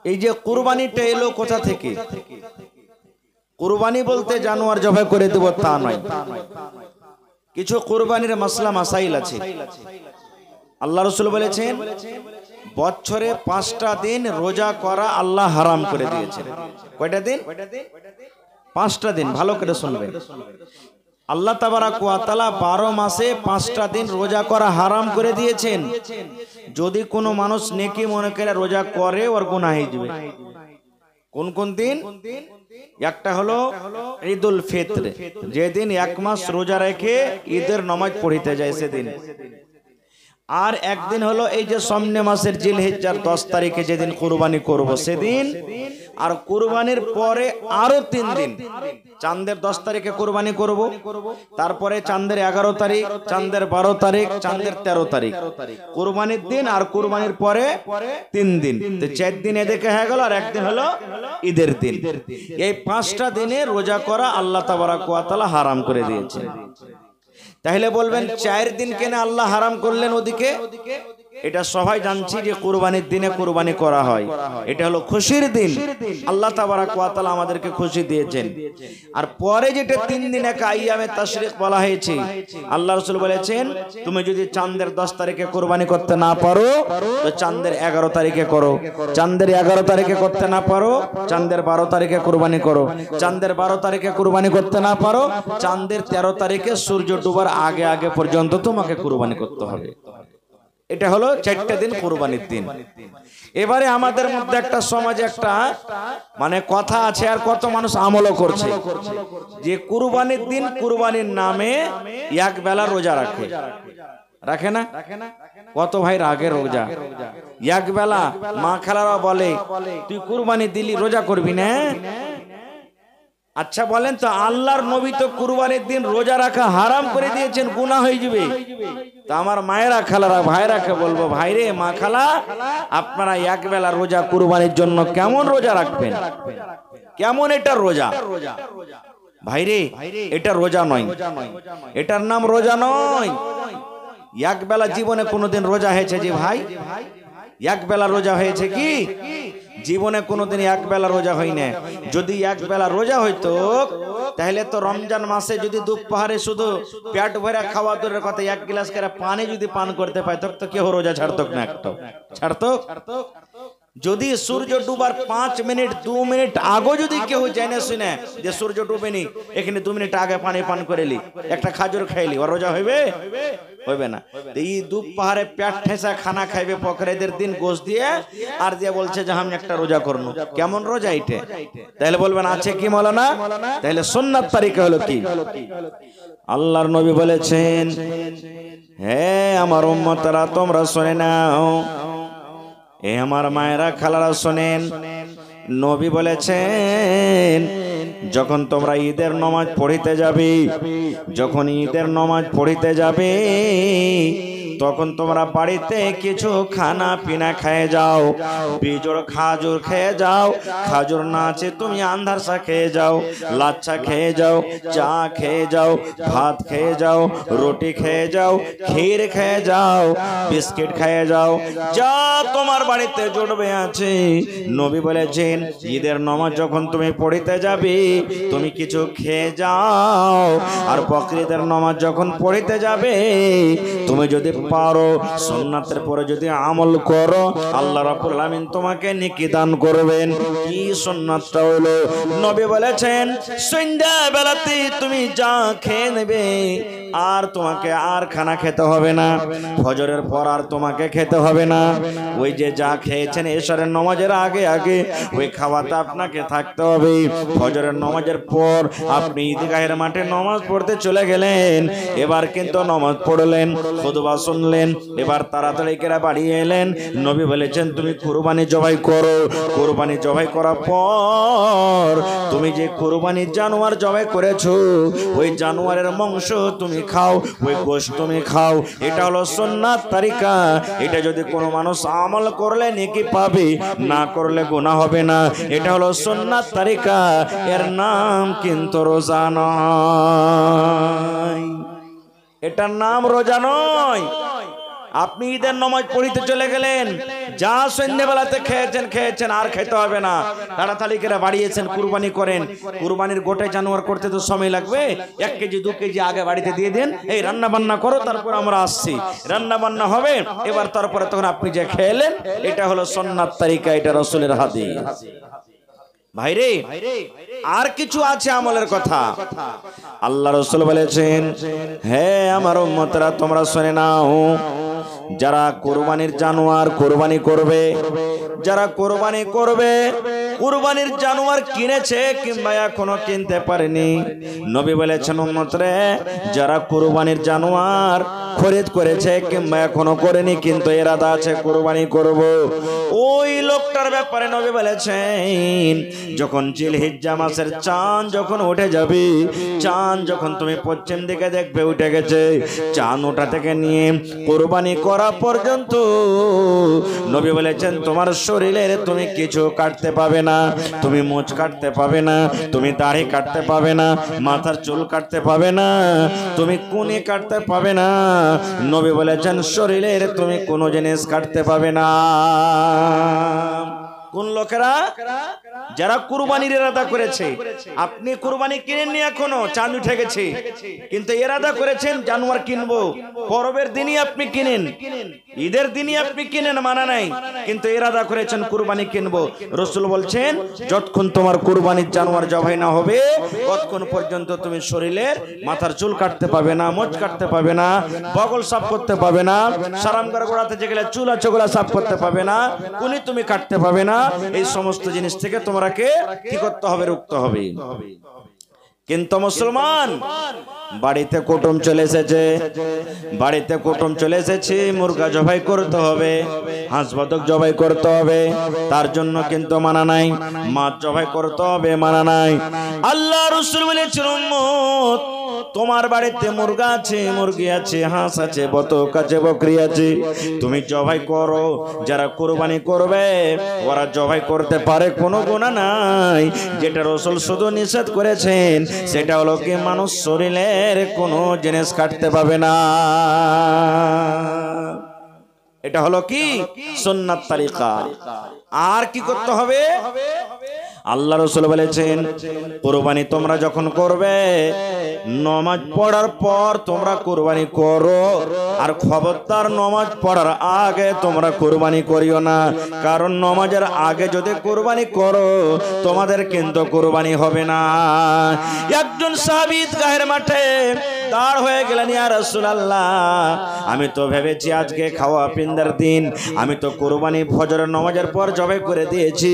এই যে কুরবানিটা এলো কোথা থেকে? কুরবানি বলতে জানোয়ার জবাই করে দেব তা নয়, কিছু কুরবানির মাসলা মাসাইল আছে। আল্লাহ রাসূল বলেছেন বছরে 5টা দিন রোজা করা আল্লাহ হারাম করে দিয়েছেন। কয়টা দিন? 5টা দিন। ভালো করে শুনবেন, আল্লাহ তাবারাক ওয়া তাআলা 12 মাসে 5টা দিন রোজা করা হারাম করে দিয়েছেন। যদি কোনো মানুষ নেকি মনে করে রোজা করে ওর গুনাহ হয়ে যাবে। কোন কোন দিন? একটা হলো ঈদুল ফিতর, যেদিন 1 মাস রোজা রেখে ঈদের নামাজ পড়িতে যায় সেদিন। আর একদিন হলো এই যে সামনে মাসের জিলহিজ্জার 10 তারিখে যেদিন কুরবানি করব সেদিন। আর কুরবানির পরে আরো 3 দিন, চাঁদের 10 তারিখে কুরবানি করব, তারপরে চাঁদের 11 তারিখ, চাঁদের 12 তারিখ, চাঁদের 13 তারিখ কুরবানির দিন, আর কুরবানির পরে 3 দিন, তো 4 দিন এদিকে হয়ে গেল। আর একদিন হলো ঈদের দিন। এই 5টা দিনে রোজা করা আল্লাহ তাবারাক ওয়া তাআলা হারাম করে দিয়েছেন। তাহলে বলবেন 4 দিন কেন আল্লাহ হারাম করলেন ওদিকে? এটা সবাই জানছি যে কুরবানির দিনে কুরবানি করা হয়, এটা হলো খুশির দিন। আল্লাহ তাবারাক ওয়া তাআলা আমাদেরকে খুশি দিয়েছেন। আর পরে যেটা 3 দিন এক আইয়ামে তাশরিক বলা হয়েছে, আল্লাহ রাসূল বলেছেন তুমি যদি চাঁদের 10 তারিখে কুরবানি করতে না পারো তো চাঁদের 11 তারিখে করো, চাঁদের 11 তারিখে করতে না পারো চাঁদের 12 তারিখে কুরবানি করো, চাঁদের 12 তারিখে কুরবানি করতে না পারো চাঁদের 13 তারিখে সূর্য ডোবার আগে আগে পর্যন্ত তোমাকে কুরবানি করতে হবে। এটা হলো 4টা দিন কুরবানির দিন। এবারে আমাদের মধ্যে একটা সমাজে একটা মানে কথা আছে, আর কত মানুষ আমলও করছে, যে কুরবানির দিন কুরবানির নামে এক বেলা রোজা রাখে। রাখে না? কত ভাই রাগে রোজা এক বেলা। মা খালারা বলে তুই কুরবানি দিলি রোজা করবি না? আচ্ছা বলেন তো, আল্লাহর নবী তো কুরবানির দিন রোজা রাখা হারাম করে দিয়েছেন, গুনাহ হয়ে যাবে। তা আমার মায়েরা খালারা ভাইরাকে বলবো, ভাইরে মা খালা আপনারা এক বেলা রোজা কুরবানির জন্য কেমন রোজা রাখবেন? কেমন এটা রোজা? ভাইরে এটা রোজা নয়, এটার নাম রোজা নয়। এক বেলা জীবনে কোনোদিন রোজা হয়েছে যে ভাই? এক বেলা রোজা হয়েছে কি? জীবনে কোনোদিন এক বেলা রোজা হয় না। যদি এক বেলা রোজা হইতো তাহলে তো রমজান মাসে যদি দুপুরে শুধু পেট ভরে খাওয়া দূরের কথা, 1 গ্লাস করে পানি যদি পান করতে পাইতো তো কেউ রোজা ছাড়তো না? একটা ছাড়তো? যদি সূর্য ডুবার 5 মিনিট 2 মিনিট আগে যদি কেউ জেনে শুনে যে সূর্য ডুবেনি, এখানে 2 মিনিট আগে পানি পান করেলি, একটা খাজুর খাইলি, ওর রোজা হইবে? হইবে না। এই দুপুরে পেট ঠেসা খানা খাইবে বকরিদের দিন গোশত দিয়ে, আর দিয়ে বলছে যে আমি একটা রোজা করব। কেমন রোজা এটা? তাহলে বলবেন আছে কি মাওলানা? তাহলে সুন্নাত তরিকা হলো কি? আল্লাহর নবী বলেছেন হে আমার উম্মতরা তোমরা শুনে নাও, এ আমার মায়েরা খালারা শোনেন, নবী বলেছেন যখন তোমরা ঈদের নামাজ পড়িতে যাবে, যখন ঈদের নামাজ পড়িতে যাবে তখন তোমরা বাড়িতে কিছু খানা পিনা খেয়ে যাও, বিজোড় খাজুর খেয়ে যাও, খাজুর না আছে তুমি আন্ধারসা খেয়ে যাও, লাচ্ছা খেয়ে যাও, চা খেয়ে যাও, ভাত খেয়ে যাও, রুটি খেয়ে যাও, ক্ষীর খেয়ে যাও, বিস্কিট খেয়ে যাও, যা তোমার বাড়িতে জুটবে আছে। নবী বলেছেন ঈদের নামাজ যখন তুমি পড়িতে যাবে তুমি কিছু খেয়ে যাও। আর বকরিদের নামাজ যখন পড়িতে যাবে তুমি যদি পারো সুন্নাতের পরে যদি আমল করো আল্লাহ রাব্বুল আলামিন তোমাকে নেকি দান করবেন। কি সুন্নাতটা হলো? নবী বলেছেন সন্ধ্যা বেলাতে তুমি যা খেয়ে নেবে আর তোমাকে আর খানা খেতে হবে না, ফজরের পর আর তোমাকে খেতে হবে না। ওই যে যা খেয়েছেন এশারের নামাজের আগে আগে ওই খাওয়াতে আপনাকে থাকতে হবে। ফজরের নামাজের পর আপনি ঈদগাহের মাঠে নামাজ পড়তে চলে গেলেন, এবার কিন্তু নামাজ পড়লেন, খুতবা শুনলেন, এবার তাড়াতাড়ি করে বাড়ি এলেন। নবী বলেছেন তুমি কুরবানি জবাই করো। কুরবানি জবাই করার পর তুমি যে কুরবানির জানোয়ার জবাই করেছো ওই জানোয়ারের মাংস তুমি খাও, ওই গোশত তুমি খাও। এটা হলো সুন্নাত তরিকা। এটা যদি কোনো মানুষ আমল করলে নেকি পাবে, না করলে গুনাহ হবে না। এটা হলো সুন্নাত তরিকা, এর নাম কিন্তু রোজা নয়, এটার নাম রোজা নয়। আপনি ঈদের নামাজ পড়িতে চলে গেলেন, যা সন্ধ্যাবেলাতে খেয়েছেন আর খেতে হবে না, তাড়াতাড়ি করে বাড়িয়েছেন, কুরবানি করেন। কুরবানির গোটে জানোয়ার করতে তো সময় লাগবে, 1 কেজি 2 কেজি আগে বাড়িতে দিয়ে দেন, এই রান্না বান্না করো, তারপর আমরা আসছি, রান্না বান্না হবে এবার, তারপরে তখন আপনি যে খেলেন, এটা হলো সুন্নাত তরিকা, এটা রাসূলের হাদিস। ভাইরে আর কিছু আছে আমলের কথা। আল্লাহ রাসূল বলেছেন, হে আমার উম্মতরা তোমরা শুনে নাও, যারা কুরবানির জানোয়ার কুরবানি করবে, যারা কুরবানি করবে, কুরবানির জানোয়ার কিনেছে কিংবা এখনো কিনতে পারেনি, নবী বলেছেন উম্মতরে, যারা কুরবানির জানোয়ার খরিদ করেছে কিংবা এখনো করেনি কিন্তু ইরাদা আছে কুরবানি করব, ওই লোকটার ব্যাপারে নবী বলেছেন, যখন জিলহিজ্জা মাসের চাঁদ যখন উঠে যাবে, চাঁদ যখন তুমি পশ্চিম দিকে দেখবে উঠে গেছে, চাঁদ ওঠা থেকে নিয়ে কুরবানি করা পর্যন্ত নবী বলেছেন তোমার শরীরের তুমি কিছু কাটতে পাবে না, তুমি মুছ কাটতে পাবে না, তুমি দাড়ি কাটতে পাবে না, মাথার চুল কাটতে পাবে না, তুমি কুনি কাটতে পাবে না। নবী বলেছেন শরীরের তুমি কোনো জিনিস কাটতে পাবে না। কোন লোকেরা? যারা কুরবানির ইরাদা করেছে। আপনি কুরবানি কিনেননি এখনো, চাঁদ উঠে গেছে, কিন্তু ইরাদা করেছেন জানোয়ার কিনবো, পরবের দিনই আপনি কিনেন, ঈদের দিনই আপনি কিনেন, মানা নাই, কিন্তু ইরাদা করেছেন কুরবানি কিনবো। রাসূল বলছেন যতক্ষণ তোমার কুরবানির জানোয়ার জবাই না হবে ততক্ষণ পর্যন্ত তুমি শরীরের মাথার চুল কাটতে পাবে না, মোচ কাটতে পাবে না, বগল সাফ করতে পাবে না, সারামগার গোড়াতে যে গেলে চুল আছে ওগুলা সাফ করতে পাবে না, কুনি তুমি কাটতে পাবে না। এই সমস্ত জিনিস থেকে তোমাকে কি করতে হবে? রুখতে হবে। কিন্তু মুসলমান বাড়িতে কুটুম চলে এসেছে, বাড়িতে কুটুম চলে এসেছে, মুরগা জবাই করতে হবে, হাঁস বতক জবাই করতে হবে, তার জন্য কিন্তু মানা নাই, মাছ জবাই করতে হবে, মানা নাই। আল্লাহ রাসূল বলেছেন উম্মত তোমার বাড়িতে মুরগা আছে, মুরগি আছে, হাঁস আছে, বতক আছে, বকরি আছে, তুমি জবাই করো। যারা কুরবানি করবে ওরা জবাই করতে পারে, কোনো গুনাহ নাই। যেটা রাসূল শুধু নিষেধ করেছেন সেটা হলো কি মানুষ শরীরের কোনো জিনিস কাটতে পাবে না। এটা হলো কি সুন্নাত তরিকা। আর কি করতে হবে? আল্লাহ রাসূল বলেছেন কুরবানি তোমরা যখন করবে নামাজ পড়ার পর তোমরা কুরবানি করো, আর খবরদার নামাজ পড়ার আগে তোমরা কুরবানি করিও না, কারণ নামাজের আগে যদি কুরবানি করো তোমাদের কিন্তু কুরবানি হবে না। একজন সাহাবী ঈদগাহের মাঠে দাঁড় হয়ে গেলেন, ইয়া রাসূলুল্লাহ আমি তো ভেবেছি আজকে খাওয়া পিন্দার দিন, আমি তো কুরবানি ফজরের নামাজের পর জবাই করে দিয়েছি,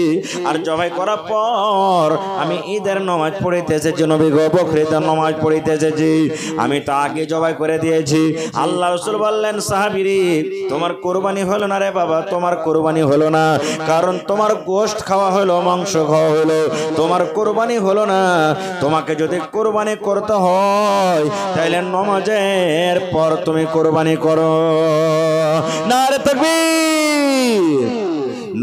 আর জবাই করার পর আমি ঈদের নামাজ পড়িতে এসেছি, নবী গো বকরিদের নামাজ পড়িতে এসেছি, আমি তো আগে জবাই করে দিয়েছি। আল্লাহ রাসূল বললেন সাহাবীরে তোমার কুরবানি হলো না রে বাবা, তোমার কুরবানি হলো না, কারণ তোমার গোশত খাওয়া হলো, মাংস খাওয়া হলো, তোমার কুরবানি হলো না। তোমাকে যদি কুরবানি করতে হয় তাহলে নামাজের পর তুমি কুরবানি করো। নারে তাকবীর।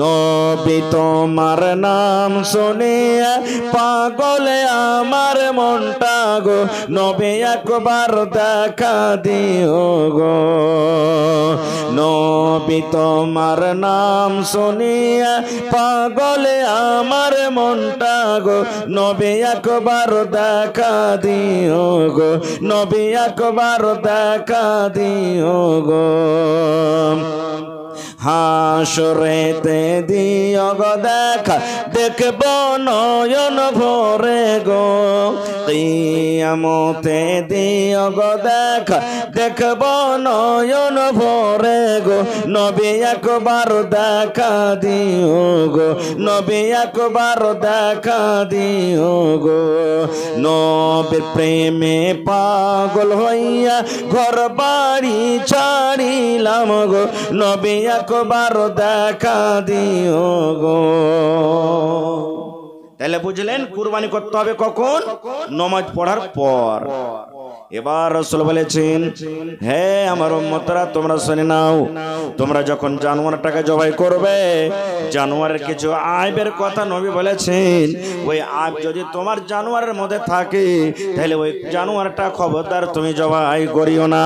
নবী তোমার নাম শুনিয়া পাগল আমার মনটা গো, নবী একবার দেখা দিও গো। নবী তোমার নাম শুনিয়া পাগল আমার মনটা গো, নবী একবার দেখা দিও গো, নবী একবার দেখা দিও গো। হাসরেতে দিও গো দেখা, দেখব নয়ন ভরে গো, কিয়ামতে দিও গো দেখা, দেখব নয়ন ভরে গো, নবী একবার দেখা দিও গো, নবী একবার দেখা দিও গো। নবীর প্রেমে পাগল হইয়া ঘর বাড়ি ছাড়িলাম গো, নবী একবার দেখা দিও গো। তাহলে বুঝলেন কুরবানি করতে হবে কখন? নামাজ পড়ার পর। এবার রাসূল বলেছেন, হে আমার উম্মতরা তোমরা শুনে নাও, তোমরা যখন জানোয়ারটাকে জবাই করবে, জানোয়ারের কিছু আইবের কথা নবী বলেছেন। ওই আইব যদি তোমার জানোয়ারের মধ্যে থাকে, তাহলে ওই জানোয়ারটা খবরদার তুমি জবাই করিও না।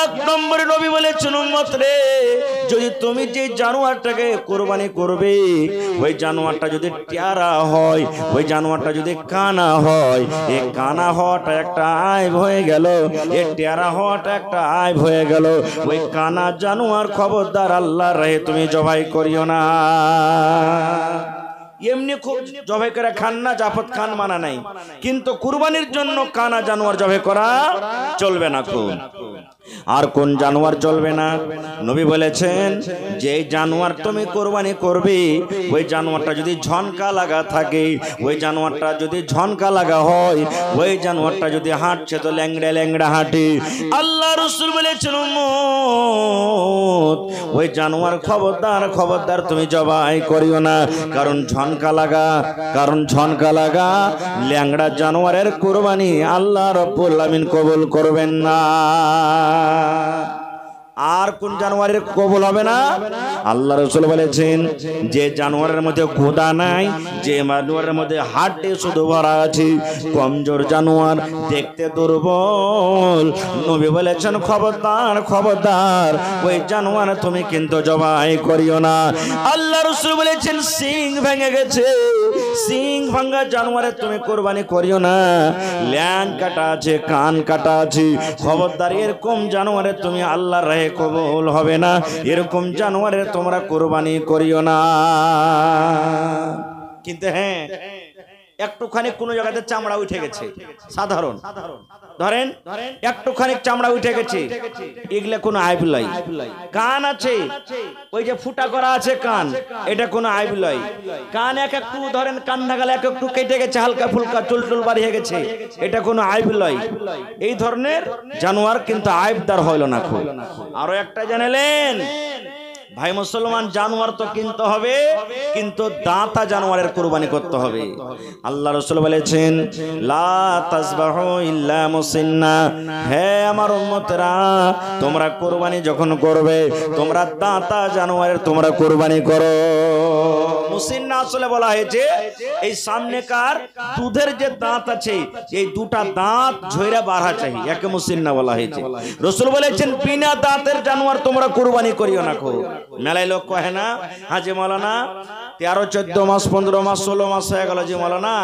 এক নম্বরে নবী বলেছেন, উম্মত রে, যদি তুমি যে জানোয়ারটাকে কুরবানি করবে, ওই জানোয়ারটা যদি টেরা হয়, ওই জানোয়ারটা যদি কানা হয়, এই কানা হওয়াটা একটা আইব হয়ে গেল, এই টেরা হওয়াটা একটা আইব হয়ে গেল। ওই কানা জানোয়ার খবরদার আল্লাহর রাহে তুমি জবাই করিও না। এমনি খুব জবাই করে খান না, জাফত খান মানা নাই, কিন্তু কুরবানির জন্য কানা জানোয়ার জবাই করা চলবে না। খুব আর কোন জানোয়ার চলবে না? নবী বলেছেন, যে জানোয়ার তুমি কুরবানি করবে, ওই জানোয়ারটা যদি ঝনকা লাগা থাকে, ওই জানোয়ারটা যদি ঝনকা লাগা হয়, ওই জানোয়ারটা যদি হাঁটছে তো ল্যাংড়া ল্যাংড়া হাঁটে, আল্লাহ রাসূল বলেছেন, উম্মত ওই জানোয়ার খবরদার খবরদার তুমি জবাই করিও না। কারণ ঝনকা লাগা ল্যাংড়া জানোয়ারের কুরবানি আল্লাহ রাব্বুল আমিন কবুল করবেন না। আর কোন জানোয়ারের কবুল হবে না? আল্লাহ রাসূল বলেছেন, যে জানোয়ারের মধ্যে গোদা নাই, যে জানোয়ারের মধ্যে হাড়ে শুধু ভরা আছে, কমজোর জানোয়ার, দেখতে দুর্বল, নবী বলেছেন খবরদার খবরদার ওই জানোয়ার তুমি কিন্তু জবাই করিও না। আল্লাহ রাসূল বলেছেন, সিং ভেঙে গেছে, সিং ভাঙা জানোয়ারে তুমি কুরবানি করিও না। ল্যাং কাটা আছে, কান কাটা আছে, খবরদার এরকম জানোয়ারে তুমি আল্লাহর রাহে কবুল হবে না। এরকম জানোয়ারের তোমরা কুরবানি করিও না। কিন্তু হ্যাঁ, একটুখানি কোন জায়গাতে চামড়া উঠে গেছে, সাধারণ ধরেন একটুখানি চামড়া উঠে গেছে, এগুলা কোনো আইব লয়। কান আছে, ওই যে ফুটা করা আছে কান, এটা কোনো আইব লয়। কান এক একটু ধরেন কান ঢাকালে এক একটু কেটে গেছে, হালকা ফুলকা চুল বাড়িয়ে গেছে, এটা কোনো আইব লয়। এই ধরনের জানোয়ার কিন্তু আইবদার হইল না। খুব আরো একটা জানেলেন ভাই মুসলমান, জানোয়ার তো কিনতে হবে, কিন্তু দাঁতা জানোয়ারের কুরবানি করতে হবে। আল্লাহ রাসূল বলেছেন, লা তাসবাহু ইল্লা মুসিন্না, হে আমার উম্মতরা তোমরা কুরবানি যখন করবে, তোমরা দাঁতা জানোয়ারের তোমরা কুরবানি করো। মুসিন্না আসলে বলা হয়েছে এই সামনেকার দুধের যে দাঁত আছে, এই দুটা দাঁত ঝইরা বাড়া চাই, একে মুসিন্না বলা হয়েছে। রাসূল বলেছেন, বিনা দাঁতের জানোয়ার তোমরা কুরবানি করিও না। মেলায় লোক কহে না, হাজি মৌলানা 13, 14 মাস, 15 মাস, 16 মাস হয়ে গেল জি মৌলানা,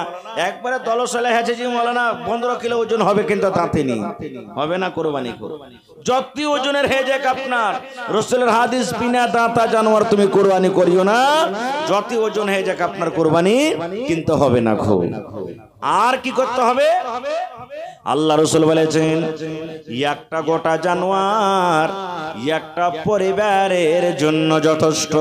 একবারে দলসলে হয়েছে জি মৌলানা, 15 কিলো ওজন হবে কিন্তু দাঁতে নেই, হবে না কুরবানি। যত ওজনের হয়ে যাক আপনার, রাসূলের হাদিস, বিনা দাঁতা জানোয়ার তুমি কুরবানি করিও না, যত ওজন হয়ে যাক আপনার কুরবানি কিন্তু হবে না। খুব আর কি করতে হবে? আল্লাহ রাসূল বলেছেন, একটা গোটা জানোয়ার একটা পরিবারের জন্য যথেষ্ট।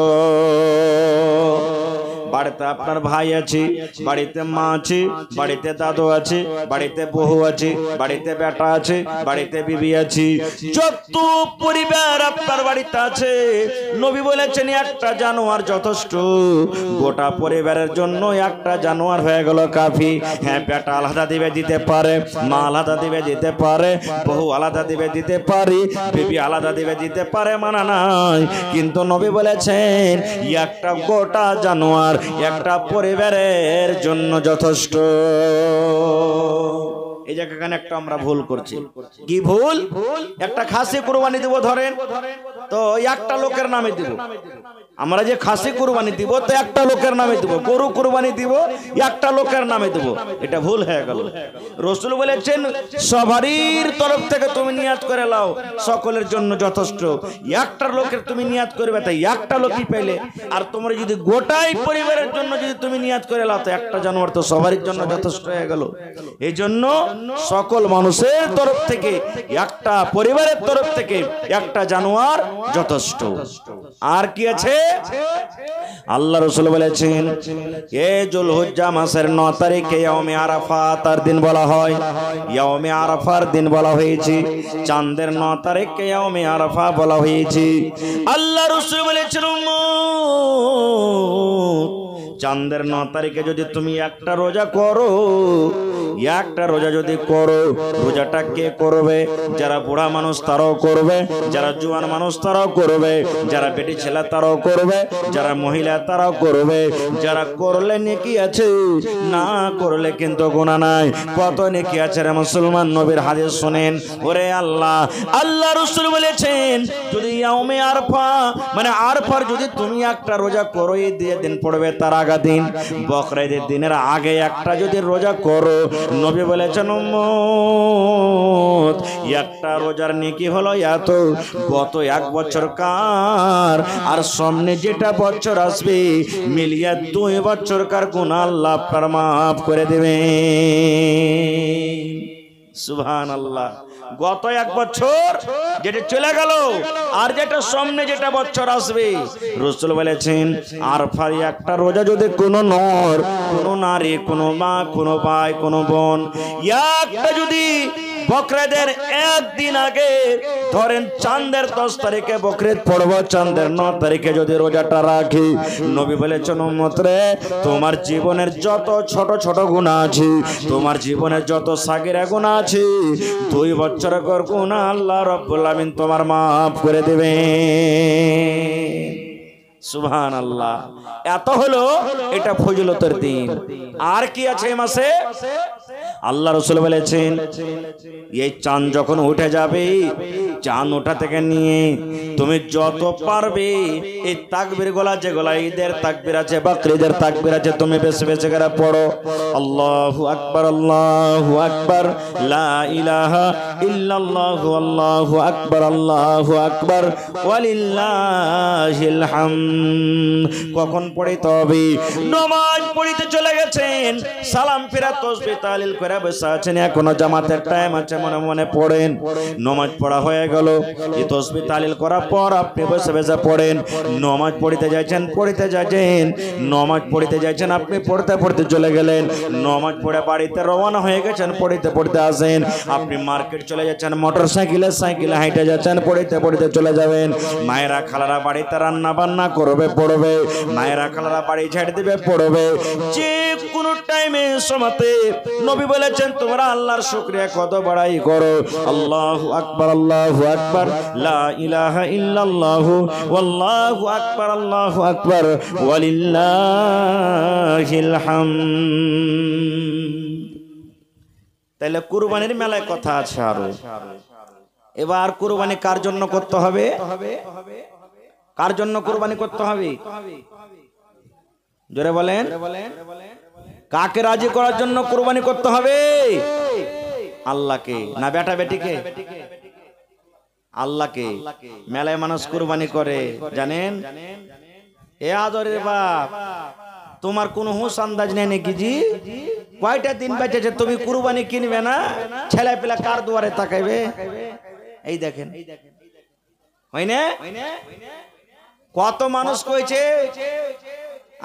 বাড়িতে আপনার ভাই আছে, বাড়িতে মা আছে, বাড়িতে দাদু আছে, বাড়িতে বহু আছে, বাড়িতে বেটা আছে, বাড়িতে বিবি আছে, যত পরিবার আপনার বাড়িতে আছে, নবী বলেছেন একটা জানোয়ার যথেষ্ট। গোটা পরিবারের জন্য একটা জানোয়ার হয়ে গেল কাফি। হ্যাঁ, বেটা আলাদা দিবে দিতে পারে, মা আলাদা দিবে দিতে পারে, বহু আলাদা দিবে দিতে পারে, বিবি আলাদা দিবে দিতে পারে, মানা নাই। কিন্তু নবী বলেছেন একটা গোটা জানোয়ার একটা পরিবারের জন্য যথেষ্ট। এই জায়গাখানে একটা আমরা ভুল করছি। কি ভুল? একটা খাসি কুরবানি দিব ধরেন, তো একটা লোকের নামে দিব। আমরা যে খাসি কুরবানি দিব তো একটা লোকের নামে দিব, গরু কুরবানি দিব একটা লোকের নামে দিব, এটা ভুল হয়ে গেল। রাসূল বলেছেন, সবারই তরফ থেকে তুমি নিয়াত করে লাও, সকলের জন্য যথেষ্ট। একটা লোকের তুমি নিয়াত করবে, তাই একটা লোকই পেলে। আর তোমরা যদি গোটাই পরিবারের জন্য যদি তুমি নিয়াত করে লাও, তো একটা জানোয়ার তো সবারই জন্য যথেষ্ট হয়ে গেল। এই জন্য সকল মানুষের তরফ থেকে, একটা পরিবারের তরফ থেকে একটা জানোয়ার যথেষ্ট। আর কি আছে? আল্লাহ রাসূল বলেছেন, এ যুলহিজ্জা মাসের 9 তারিখে ইয়াউমে আরাফার দিন বলা হয়। ইয়াউমে আরাফার দিন বলা হয়েছে, চাঁদের 9 তারিখে ইয়াউমে আরাফা বলা হয়েছে। আল্লাহ রাসূল বলেছেন, চাঁদের 9 তারিখে যদি তুমি একটা রোজা করো, একটা রোজা যদি করো, রোজাটা কে করবে? যারা বুড়া মানুষ তারাও করবে, যারা জোয়ান মানুষ তারাও করবে, যারা বেটি ছেলে তারাও করবে, যারা মহিলা তারাও করবে। যারা করলে নেকি আছে, না করলে কিন্তু গুনাহ নাই। কত নেকি আছে রে মুসলমান, নবীর হাদিস শুনেন। ওরে আল্লাহ, আল্লাহ রাসূল বলেছেন যদি ইয়াউমে আরফা মানে আরফার যদি তুমি একটা রোজা করো, এই দিন পড়বে তার আগা দিন, বকরা ঈদের দিনের আগে একটা যদি রোজা করো, নবী বলেছেন উম্মত একটা রোজার নেকি হলো এত, গত 1 বছর কার আর সামনে যেটা বছর আসবে মিলিয়ে 2 বছরকার গুনাহ আল্লাহ আপনার মাফ করে দেবে। সুবহানাল্লাহ। গত 1 বছর যেটা চলে গেল আর যেটা সামনে যেটা বছর আসবে, রাসূল বলেছেন আরফার একটা রোজা যদি কোনো নর, কোনো নারী, কোনো মা, কোনো ভাই, কোনো বোন একটা যদি বকরাদের একদিন আগে ধরেন চাঁদের 10 তারিখে বকরিদ পড়ব, চাঁদের 9 তারিখে যদি রোজাটা রাখি, নবী বলেছেন উম্মত রে তোমার জীবনের যত ছোট ছোট গুনাহ আছে, তোমার জীবনের যত সাগিরা গুনাহ আছে, 2 বছরের গুনাহ আল্লাহ রাব্বুল আমিন তোমার মাফ করে দেবে। সুবহানাল্লাহ। এত হলো এটা ফজিলতের দিন। আর কি আছে এই মাসে? আল্লাহ রাসূল বলেছেন এই চাঁদ যখন উঠে যাবে, চাঁদ ওঠা থেকে নিয়ে তুমি যত পারবে এই তাকবীর গুলা, যেগুলা ঈদের তাকবীর আছে, বকরিদের তাকবীর আছে, তুমি বেশি বেশি করে পড়ো। আল্লাহু আকবার, আল্লাহু আকবার, লা ইলাহা ইল্লাল্লাহু, আল্লাহু আকবার, আল্লাহু আকবার, ওয়ালিল্লাহিল হামদ। কখন পড়িতে হবে? নামাজ পড়িতে চলে গেছেন, সালাম ফিরা তাসবিহ তাহলিল করে বসে আছেন, এখনো জামাতের টাইম আছে, মনে মনে পড়েন। নামাজ পড়া হয়ে গেল, এই তাসবিহ তাহলিল করার পর আপনি বসে বসে পড়েন। নামাজ পড়িতে যাচ্ছেন, নামাজ পড়িতে যাচ্ছেন, আপনি পড়তে পড়তে চলে গেলেন। নামাজ পড়ে বাড়িতে রওনা হয়ে গেছেন, পড়িতে পড়তে আসেন। আপনি মার্কেট চলে যাচ্ছেন, মোটরসাইকেলে হেঁটে যাচ্ছেন, পড়িতে পড়িতে চলে যাবেন। মায়েরা খালারা বাড়িতে রান্না বান্না করবে, পড়বে। মায়েরা খালারা বাড়ি ছেড়ে দিবে, পড়বে। যে কোনো টাইমে সময়তে নবী বলেছেন তোমরা আল্লাহর শুকরিয়া কত বড়াই করো। আল্লাহু আকবার, আল্লাহু আকবার, লা ইলাহা ইল্লাল্লাহু, ওয়াল্লাহু আকবার, আল্লাহু আকবার, ওয়ালিল্লাহিল হামদ। তাহলে কুরবানির মেলায় কথা আছে আরো। এবার কুরবানি কার জন্য করতে হবে? কার জন্য কুরবানি করতে হবে? জোরে বলেন। কাকে রাজি করার জন্য কুরবানি করতে হবে? আল্লাহকে না বেটা বেটিকে? আল্লাহকে। মেলায় মানুষ কুরবানি করে জানেন? এ আদরের বাপ, তোমার কোনো হুঁশ আন্দাজ নেই নাকি জি? কয়টা দিন বেঁচেছে, তুমি কুরবানি কিনবে না? ছেলে পেলা কার দুয়ারে তাকাইবে? এই দেখেন, হয় না? কত মানুষ কইছে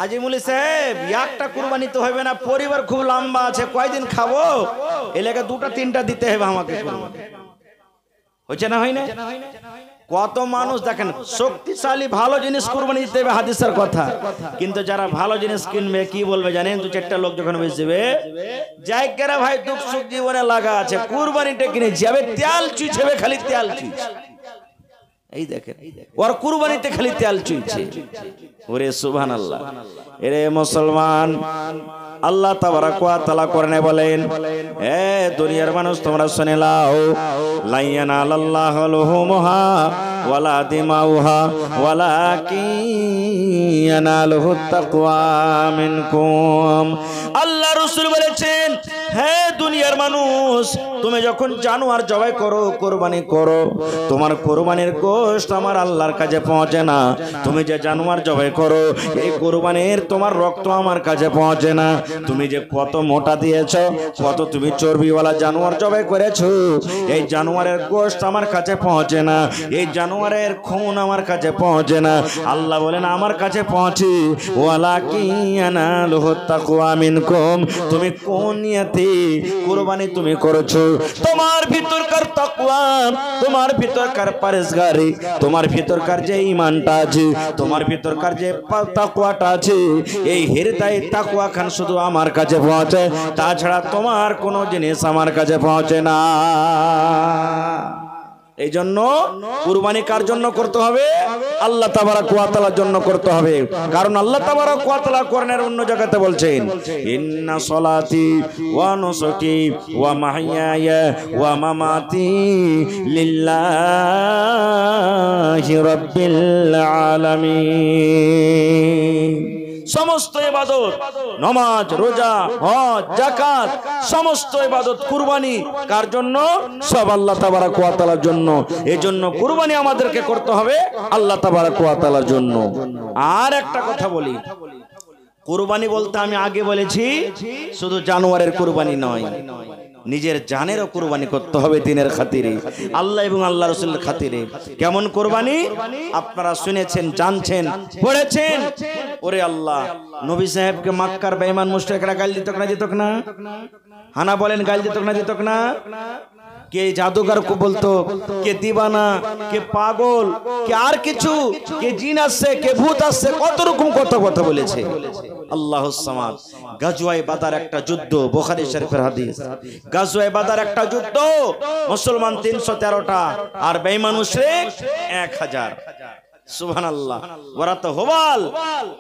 আজিমুল সাহেব একটা কুরবানি তো হবে না, পরিবার খুব লম্বা আছে, কয়দিন খাবো, এলাকা 2টা 3টা দিতে হবে আমাকে কুরবানি। হচ্ছে না, হয় না? কত মানুষ দেখেন, শক্তিশালী ভালো জিনিস কুরবানি দিতে হবে, হাদিসের কথা। কিন্তু যারা ভালো জিনিস কিনবে কি বলবে জানেন? 2-4টা লোক যখন বেচবে, যাই কেরা ভাই দুঃখ সুখ জীবনে লাগা আছে, কুরবানিটা কিনে যাবে, তেল চুইছে, খালি তেল চুইছে। এই দেখেন ওর কুরবানিতে খালি তেল চুইছে। ওরে সুবহানাল্লাহ। এরে মুসলমান, আল্লাহ তাবারাক ওয়া তাআলা কোরআনে বলেন, হে দুনিয়ার মানুষ তোমরা শুনে নাও, লা ইয়ানালাল্লাহু লুহুমুহা ওয়ালা দিমাউহা ওয়ালাকিন ইয়ানালুহুত তাকওয়া মিনকুম। আল্লাহ রাসূল বলেছেন, হে দুনিয়ার মানুষ, তুমি যখন জানোয়ার জবাই করো, কুরবানি করো, তোমার কুরবানির গোশত আমার আল্লাহর কাছে পৌঁছে না। তুমি যে জানোয়ার জবাই করো, এই কুরবানির তোমার রক্ত আমার কাছে পৌঁছে না। তুমি যে কত মোটা দিয়েছো, কত তুমি চর্বিওয়ালা জানোয়ার জবাই করেছো, এই জানোয়ারের গোশত আমার কাছে পৌঁছে না, এই জানোয়ারের খুন আমার কাছে পৌঁছে না। আল্লাহ বলেন আমার কাছে পৌঁছে ওয়ালাকিয়ানালুহু তাকওয়া মিনকুম তুমি কোন নিয়তে কুরবানি তুমি করেছো তোমার ভিতরকার তাকওয়া তোমার ভিতরকার পরহেজগারি তোমার ভিতরকার যে ঈমানটা আছে তোমার ভিতরকার যে তাকওয়াটা আছে এই হৃদয়ে তাকওয়া খান শুধু আমার কাছে পৌঁছে তাছাড়া তোমার কোনো জিনিস আমার কাছে পৌঁছে না এই জন্য কুরবানি কার জন্য করতে হবে আল্লাহ তাবারাক ওয়া তাআলার জন্য করতে হবে কারণ আল্লাহ তাবারাক ওয়া তাআলা কোরআনের অন্য জায়গাতে বলছেন ইন্না সলাতি ওয়া নুসুকি ওয়া মাহইয়ায়া ওয়া মামাতি লিল্লাহি রাব্বিল আলামিন সমস্ত ইবাদত নামাজ রোজা হজ যাকাত সমস্ত ইবাদত কুরবানি কার জন্য সব আল্লাহ তাবারাক ওয়া তাআলার জন্য এজন্য কুরবানি আমাদেরকে করতে হবে আল্লাহ তাবারাক ওয়া তাআলার জন্য আর একটা কথা বলি কুরবানি বলতে আমি আগে বলেছি শুধু জানোয়ারের কুরবানি নয় নিজের জানেরও কুরবানি করতে হবে দিনের খাতিরে আল্লাহ এবং আল্লাহ রাসূলের খাতিরে কেমন কুরবানি আপনারা শুনেছেন জানছেন পড়েছেন ওরে আল্লাহ নবী সাহেবকে মক্কার বেঈমান মুশরিকরা গাল দিত না হানা বলেন গাল দিত না কে জাদুকর को বলতো কে দিবানা কে পাগল কে আর কিছু কে জিন আসছে কে ভূত আসছে কত রকম কথা বলেছে আল্লাহুস সামাদ গাজওয়ায়ে বাদার একটা যুদ্ধ বুখারী শরীফের হাদিস গাজওয়ায়ে বাদার একটা যুদ্ধ মুসলমান 313টা আর বেঈমান মুশরিক 1000 সুবহানাল্লাহ ওরা তো হুবাল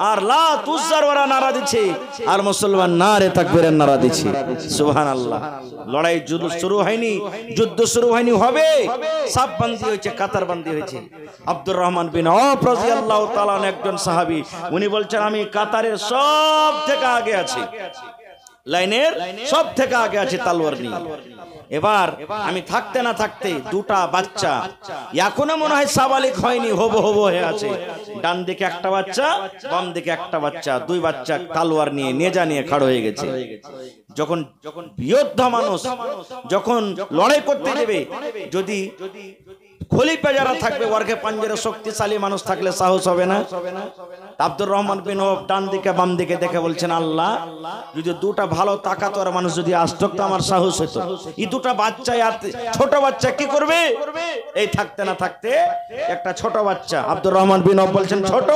আর লাত উজ্জার ওরা নারা দিচ্ছে আর মুসলমান নারে তাকবীরের নারা দিচ্ছে সুবহানাল্লাহ লড়াই শুরু হয়নি যুদ্ধ শুরু হয়নি হবে সাফ বন্দী হয়েছে কাতার বন্দী হয়েছে আব্দুর রহমান বিন আওফ রাদিয়াল্লাহু তাআলা একজন সাহাবী উনি বলছেন আমি কাতারের সব থেকে আগে আছি লাইনের সব থেকে আগে আছে তলোয়ার নিয়ে এবার আমি থাকতে না থাকতে দুটা বাচ্চা এখনো মনে হয় সাবালিক হয়নি হবো হয়ে আছে ডান দিকে একটা বাচ্চা বাম দিকে একটা বাচ্চা দুই বাচ্চা তলোয়ার নিয়ে নেজা নিয়ে খাড়া হয়ে গেছে যখন যোদ্ধা মানুষ যখন লড়াই করতে যাবে যদি খলিফা যারা থাকবে ওরকে পাঞ্জরে শক্তিশালী মানুষ থাকলে সাহস হবে না আব্দুর রহমান বিন আওফ ডান দিকে বাম দিকে দেখে বলছেন আল্লাহ যদি দুটা ভালো তাকাতওয়ার মানুষ যদি আসতো তো আমার সাহস হতো এই দুটা বাচ্চা ছোট বাচ্চা কি করবে এই থাকতে না থাকতে একটা ছোট বাচ্চা আব্দুর রহমান বিন আওফ বলছেন ছোট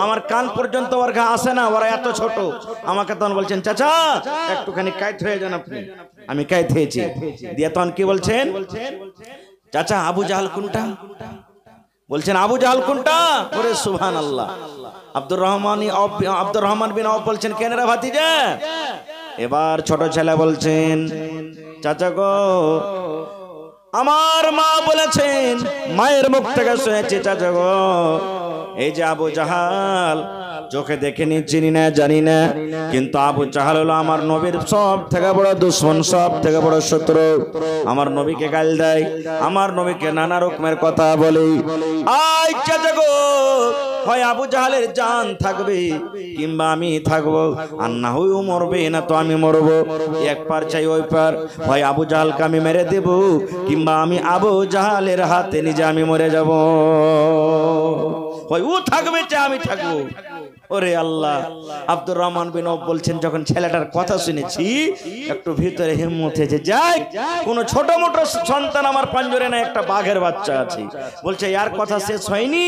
আমার কান পর্যন্ত ওর গা আসে না ওরা এত ছোট আমাকে তখন বলছেন চাচা একটুখানি কাইত হয়ে যান আপনি আমি কাইত হয়েছি দিয়ে তখন কি বলছেন চাচা আবু জাহাল কোনটা বলছেন আবু জাহাল কোনটা ওরে সুবহানাল্লাহ আব্দুর রহমান বিন আওফ বলছেন কেন রে ভাতিজা এবার ছোট ছেলে বলছেন চাচা গো আমার মা বলেছেন মায়ের মুখ থেকে শুনেছি চাচা গো এই যে আবু জাহাল চোখে দেখিনি চিনি না জানি না কিন্তু আবু জাহাল হলো আমার নবীর সব থেকে বড় দুশমন সব থেকে বড় শত্রু আমার নবীকে গাল দেয় আমার নবীকে নানা রকমের কথা বলে আই চাচা গো হয় আবু জাহালের জান থাকবে কিংবা আমি থাকবো আর না হয় ও মরবে না তো আমি মরবো এক পার চাই ওই পার হয় আবু জাহালকে আমি মেরে দেব কিংবা আমি আবু জাহালের হাতে নিজে আমি মরে যাব হয় ও থাকবে চাই আমি থাকবো ওরে আল্লাহ আব্দুর রহমান বিন আওফ বলছেন যখন ছেলেটার কথা শুনেছি একটু ভিতরে হিম্মত হয়েছে যাই কোন ছোট মোটো সন্তান আমার পাঞ্জরে না একটা বাঘের বাচ্চা আছে বলছে यार কথা শেষ হয়নি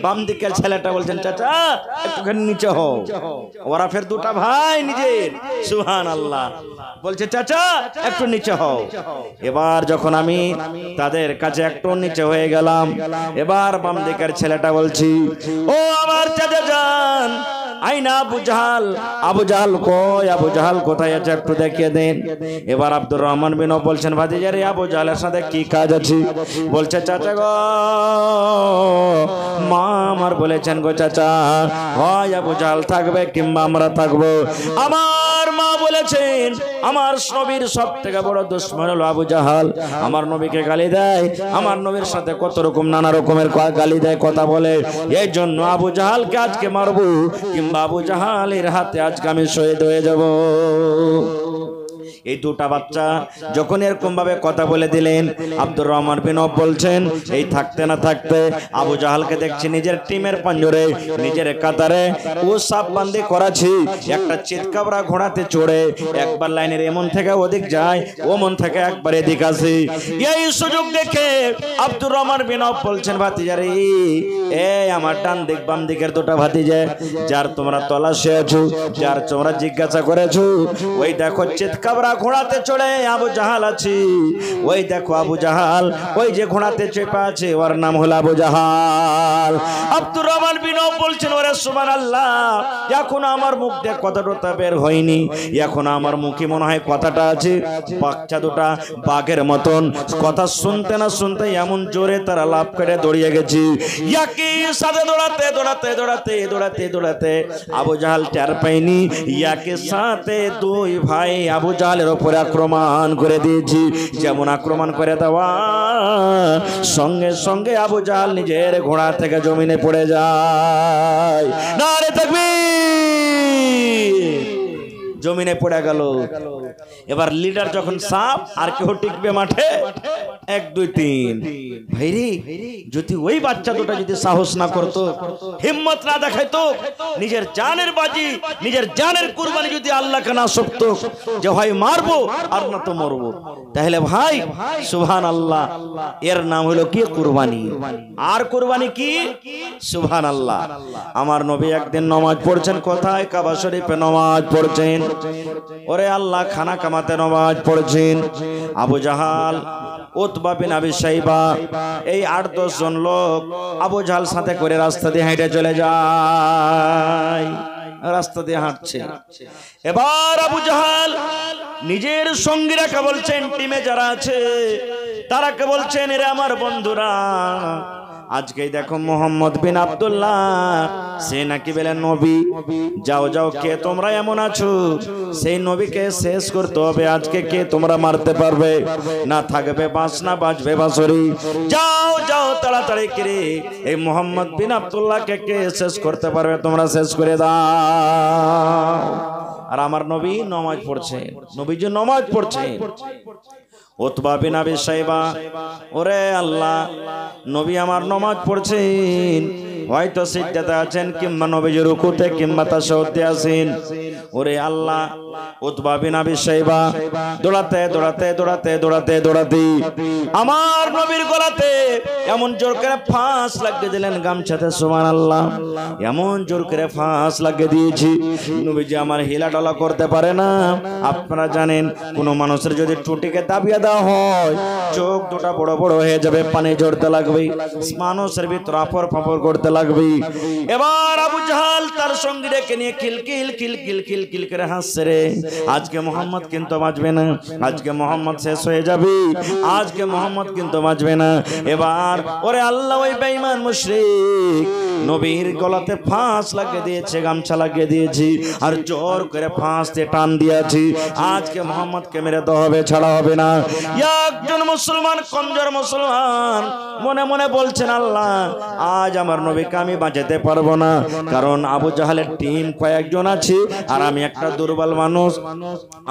বাম দিকের ছেলেটা বলছেন চাচা একটুখানি নিচে হও ওরা ফের দুটা ভাই নিজের সুবহানাল্লাহ বলছে চাচা একটু নিচে হও এবার যখন আমি তাদের কাছে একটু নিচে হয়ে গেলাম এবার বাম দিকের ছেলেটা বলছি ও আমার চাচা জান আইনা আবু জাহাল কই আবু জাহাল কোথায় আছে একটু দেখিয়ে দেন এবার আব্দুর রহমান বিন আওফ বলছেন ভাতিজা রে আবু জাহালের সাথে কি কাজ আছে বলছে চাচা গো মা আমার বলেছেন গো চাচা হয় আবু জাহাল থাকবে কিংবা আমরা থাকবো আমার মা বলেছেন আমার নবীর সবথেকে বড় দুশমন হলো আবু জাহাল আমার নবীকে গালি দেয় আমার নবীর সাথে কত রকম নানা রকমের গালি দেয় কথা বলে এই জন্য আবু জাহালকে আজকে মারবো কিংবা আবু জাহালের হাতে আজকে আমি শহীদ হয়ে যাব এই দুটা বাচ্চা যখন এরকম ভাবে কথা বলে দিলেন, আব্দুর রহমান বিন আওফ বলছেন এই থাকতে না থাকতে আবু জাহালকে দেখছি নিজের টিমের পাঞ্জরে, নিজের কাতারে ও সাপ বান্দি করাছি, একটা চিৎকাবরা ঘোড়াতে চড়ে একবার লাইনের এমন থেকে ওদিক যায়, ও মন থেকে একবার এদিক আসে। এই সুযোগ দেখে আব্দুর রহমান বিন আওফ বলছেন ভাতিজারে, এই আমার ডান দিক বাম দিকের দুটো ভাতিজা যার তোমরা তলাশে আছো, যার তোমরা জিজ্ঞাসা করেছো, ওই দেখো চিৎকাবরা ঘোড়াতে চড়ে আবু জাহাল আছে, ওই দেখো আবু জাহাল ওই যে ঘোড়াতে চেপে আছে, ওর নাম হলো আবু জাহাল। আব্দুর রহমান বিন আওফ বলছেন ওরে সুবহানাল্লাহ, এখন আমার মুখ দিয়ে কথাটা বের হয়নি, এখন আমার মুখে মনে হয় কথাটা আছে। বাচ্চা দুটা বাঘের মতন কথা শুনতে না শুনতে এমন জোরে তারা লাফ করে দৌড়িয়ে গেছে। একই সাথে দৌড়াতে দৌড়াতে দৌড়াতে দৌড়াতে দৌড়াতে আবু জাহাল টের পায়নি, একই সাথে দুই ভাই আবু জাহালের উপরে আক্রমণ করে দিয়েছি। যেমন আক্রমণ করে দেওয়া সঙ্গে সঙ্গে আবু জাহাল নিজের ঘোড়া থেকে জমিনে পড়ে যায়। নারে তাকবীর, জমিনে পড়ে গেল। এবার লিডার যখন সাপ, আর কেউ টিকবে মাঠে? 1 2 3 ভাইরে, যদি ওই বাচ্চা দুটো যদি সাহস না করতো, হিম্মত না দেখাইতো, নিজের জানের বাজি নিজের জানের কুরবানি যদি আল্লাহকে না সপতো যে হয় মারবো আর না তো মরবো, তাহলে ভাই সুবহানাল্লাহ, এর নাম হলো কি? কুরবানি। আর কুরবানি কি? সুবহানাল্লাহ। আমার নবী একদিন নামাজ পড়ছেন, কোথায়? কাবা শরীফে নামাজ পড়ছেন। ওরে আল্লাহ, খানা কামাতে নামাজ পড়ছেন। আবু জাহাল, উতবা বিন আবি শাইবা, এই 8-10 জন লোক আবু জাহাল সাথে করে রাস্তা দিয়ে হেঁটে চলে যায়, রাস্তা দিয়ে হাঁটছে। এবার আবু জাহাল নিজের সঙ্গীরাকে বলছেন, টিমে যারা আছে তারাকে বলছেন, এরা আমার বন্ধুরা, আজকে দেখো মোহাম্মদ বিন আব্দুল্লাহ সে নাকি বলে নবী, যাও যাও, কে তোমরা এমন আছো সেই নবীকে শেষ করতে হবে। আজকে কে তোমরা মারতে পারবে? না থাকবে বাঁশ না বাঁচবে বাঁশরি। যাও যাও তাড়াতাড়ি করে এই মোহাম্মদ বিন আব্দুল্লাহকে কে শেষ করতে পারবে তোমরা শেষ করে দাও। আর আমার নবী নামাজ পড়ছে, নবীজি নামাজ পড়ছে। উতবা বিন আবি শাইবা, ওরে আল্লাহ, নবী আমার নামাজ পড়ছেন, হয়তো সিজদাতে আছেন কিংবা নবীজি রুকুতে কিংবা তাশাহুদে আছেন। ওরে আল্লাহ, উতবা বিন আবি শাইবা দৌড়াতে দৌড়াতে দৌড়াতে দৌড়াতে দৌড়াতে আমার নবীর গলাতে এমন জোর করে ফাঁস লাগিয়ে দিলেন গামছাতে, সুবহানাল্লাহ, এমন জোর করে ফাঁস লাগিয়ে দিয়েছি নবীজি আমার হিলাডলা করতে পারে না। আপনারা জানেন কোন মানুষের যদি টুটিকে দাবিয়ে দেওয়া হয়, চোখ দুটা বড় বড় হয়ে যাবে, পানি ঝরতে লাগবে, মানুষের ভিতর আফর ফাফর করতে লাগবে। এবার আবু জাহাল তার সঙ্গী রেখে নিয়ে খিলখিল খিলখিল খিলখিল করে হাসছে, রে আজকে মোহাম্মদ কিন্তু বাঁচবে না, আজকে মোহাম্মদ শেষ হয়ে যাবে, আজকে মোহাম্মদ কিন্তু বাঁচবে না। এবার ওরে আল্লাহ, ওই বেঈমান মুশরিক নবীর গলাতে ফাঁস লাগিয়ে দিয়েছে, গামছা লাগিয়ে দিয়েছি, আর জোর করে ফাঁস দিয়ে টান দিয়েছি, আজকে মোহাম্মদকে মেরে দেওয়া হবে, ছাড়া হবে না। একজন মুসলমান, কমজোর মুসলমান, মনে মনে বলছেন, আল্লাহ আজ আমার নবীকে আমি বাঁচাতে পারবো না, কারণ আবু জাহালের টিম কয়েকজন আছে আর আমি একটা দুর্বল মানুষ,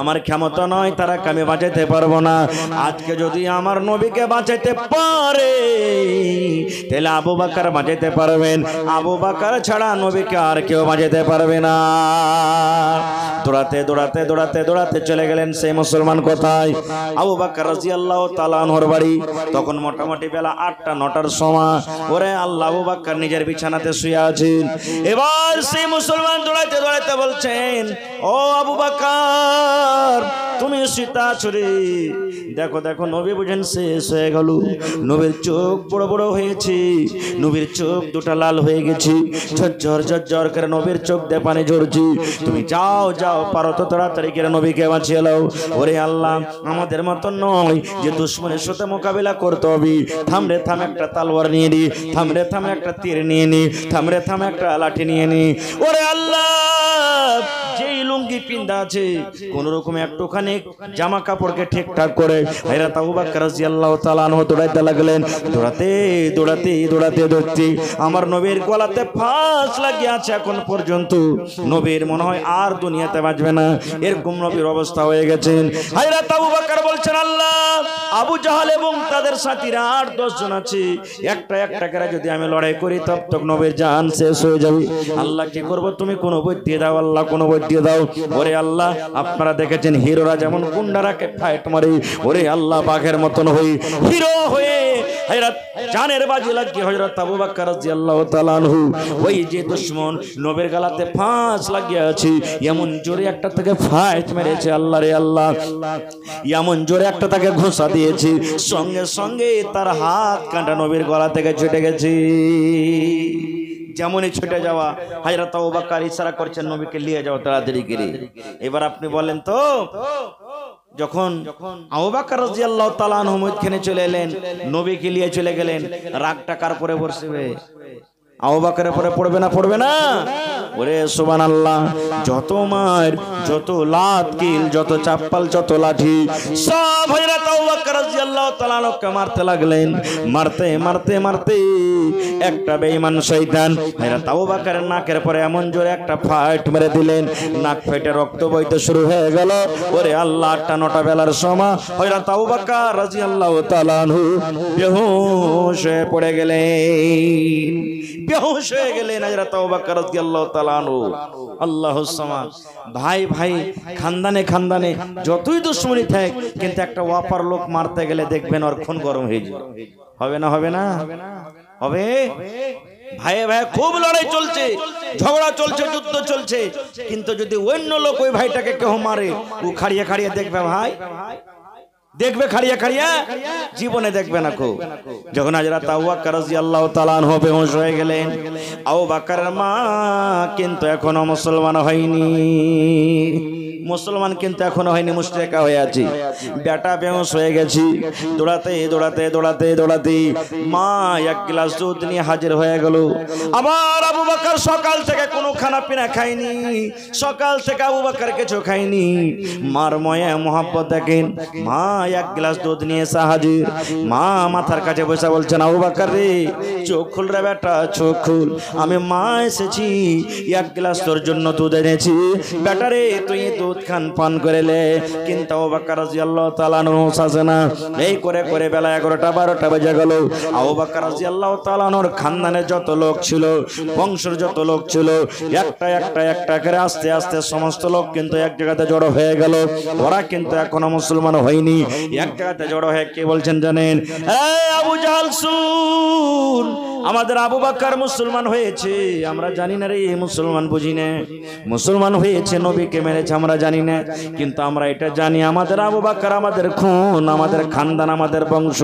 আমার ক্ষমতা নয়, তারাকে আমি বাঁচাতে পারবো না। আজকে যদি আমার নবীকে বাঁচাতে পারে তাহলে আবু বকর বাঁচাতে পারবেন, আবু বকর ছাড়া নবীকে আর কেউ বাঁচাতে পারবে না। দৌড়াতে দৌড়াতে দৌড়াতে দৌড়াতে চলে গেলেন সেই মুসলমান কোথায়? আবু বকর রাদিয়াল্লাহু তাআলা আনহুর বাড়ি। তখন মোটামুটি বেলা 8টা 9টার সময়। ওরে আল্লাহ, আবু বকর নিজের বিছানাতে শুয়ে আছেন। এবার সেই মুসলমান দৌড়াতে দৌড়াতে বলছেন, ও আবু বকর, তুমি সীতা ছুরি দেখো দেখো, নবী বুঝেন শেষ হয়ে গেল, নবীর চোখ বড় বড় হয়েছে, নবীর চোখ দুটা লাল হয়ে গেছে, ঝরঝর ঝরঝর করে নবীর চোখ দিয়ে পানি ঝরছে, তুমি যাও যাও, পারো তো তাড়াতাড়ি করে নবীকে বাঁচিয়ে নাও। ওরে আল্লাহ, আমাদের মতো নয় যে দুশমনের সাথে মোকাবিলা করতে হবে, থামরে থাম একটা তলোয়ার নিয়ে নি, থামরে থাম একটা তীর নিয়ে নি, থামরে থাম একটা লাঠি নিয়ে নি। ওরে আল্লাহ, যেই লুঙ্গি পিন্দা আছে, কোন রকম একটুখানি জামা কাপড়কে ঠিকঠাক করে হযরত আবু বকর রাদিয়াল্লাহু তাআলা আনহু দৌড়াইতে লাগলেন। দৌড়াতে দৌড়াতে দৌড়াতে দৌড়াতে আমার নবীর গলাতে ফাঁস লাগিয়ে আছে এখন পর্যন্ত। নবীর মনে হয় আর দুনিয়াতে বাঁচবে না, এরকম নবীর অবস্থা হয়ে গেছেন। হযরত আবু বকর বলছেন, আল্লাহ, আবু জাহাল এবং তাদের সাথীরা 8-10 জন আছে, একটা একটা করে যদি আমি লড়াই করি তব তক নবীর জান শেষ হয়ে যাবে। আল্লাহ কি করব, তুমি কোন বুদ্ধি দাও আল্লাহ, কোন বুদ্ধি দাও। ওরে আল্লাহ, আপনারা দেখেছেন হিরোরা যেমন গুন্ডারাকে ফাইট মারে, ওরে আল্লাহ বাঘের মতন হই হিরো হয়ে হযরত জানের বাজি লাগিয়ে হযরত আবু বকর রাদিয়াল্লাহু তাআলা আনহু ওই যে দুশমন নবীর গলাতে ফাঁস লাগিয়ে আছে, এমন জোরে একটা থেকে ফাইট মেরেছে। আল্লাহ রে আল্লাহ, এমন জোরে একটা তাকে ঘোষা দিয়েছে, সঙ্গে সঙ্গে তার হাত কাঁটা নবীর গলা থেকে ছুটে গেছে। যেমনই ছুটে যাওয়া, হযরত আবু বকর ইশারা করছেন নবীকে নিয়ে যাও তাড়াতাড়ি করে। এবার আপনি বলেন তো, যখন আবু বকর রাদিয়াল্লাহু তাআলা আনহু মধ্যখানে চলে এলেন, নবীকে নিয়ে চলে গেলেন, রাগটা কার পরে বসবে? আবু বকরের পরে পড়বে না? পড়বে না? ওরে সুবহানাল্লাহ, যত মার, যত লাত কিল, যত চাপ্পাল, যত লাঠি সব হযরত আবু বকর রাদিয়াল্লাহু তাআলা আনহুকে মারতে লাগলেন। মারতে মারতে মারতে একটা বেঈমান শয়তান হযরত আবু বকরের নাকের পরে এমন জোরে একটা ফাইট মেরে দিলেন, নাক ফেটে রক্ত বইতে শুরু হয়ে গেল। ওরে আল্লাহ, 8টা-9টা বেলার সময় হযরত আবু বকর রাদিয়াল্লাহু তাআলা আনহু বেহুশ হয়ে পড়ে গেলেন, বেহুশ হয়ে গেলেন হযরত আবু বকর রাদিয়াল্লাহু তাআলা আনহু। আল্লাহুস সামাদ। ভাই ভাই, খানদানে খানদানে যতই দুশমনি থাক, কিন্তু একটা ওয়াপার লোক মারতে গেলে দেখবেন ওর খুন গরম হয়ে যায়। হবে না? হবে না? হবে। ভাই ভাই খুব লড়াই চলছে, ঝগড়া চলছে, যুদ্ধ চলছে, কিন্তু যদি অন্য লোক ওই ভাইটাকে কেউ মারে, ও খাড়িয়ে খাড়িয়ে দেখবে, ভাই দেখবে খাড়িয়া খাড়িয়া, জীবনে দেখবে না। খুব যখন হযরত আবু বকর রাদিয়াল্লাহু তাআলা আনহু বেহুশ হয়ে গেলেন, আবু বকরের মা কিন্তু এখনো মুসলমান হয়নি, মুসলমান কিন্তু এখনো হয়নি, মুশরিকা হয়ে আছে। বেটা বেহুশ হয়ে গেছি, দৌড়াতে দৌড়াতে দৌড়াতে দৌড়াতে মা এক গ্লাস দুধ নিয়ে হাজির হয়ে গেল। আবার আবু বকর সকাল থেকে কোনো খানা পিনা খায়নি, সকাল থেকে আবু বকর কিছু খায়নি। মার মায়া মোহাব্বত দেখেন, মা এক গ্লাস দুধ নিয়ে এসে হাজির। মা মাথার কাছে বসে বলছেন, আবু বকর রে, চোখ খুল রে বেটা, চোখ খুল, আমি মা এসেছি, এক গ্লাস তোর জন্য দুধ এনেছি, বেটা রে তুই দুধ খান, পান করে লে। কিন্তু আবু বকর রাদিয়াল্লাহু তাআলা আনহু আসে না। এই করে করে বেলা 11টা-12টা বেজে গেল। আবু বকর রাদিয়াল্লাহু তাআলা আনহুর খানদানের যত লোক ছিল, বংশের যত লোক ছিল, একটা একটা একটা করে আস্তে আস্তে সমস্ত লোক কিন্তু এক জায়গাতে জড়ো হয়ে গেল। ওরা কিন্তু এখনো মুসলমান হয়নি। এক জায়গাতে জড়ো হয়ে কে বলছেন জানেন? আবু জাহাল শুন, আমাদের আবু বকর মুসলমান হয়েছে, আমরা জানি না রে, মুসলমান বুঝি না, মুসলমান হয়েছে, নবীকে মেরেছে আমরা জানি না, কিন্তু আমরা এটা জানি আমাদের আবু বকর আমাদের খুন, আমাদের খানদান, আমাদের বংশ।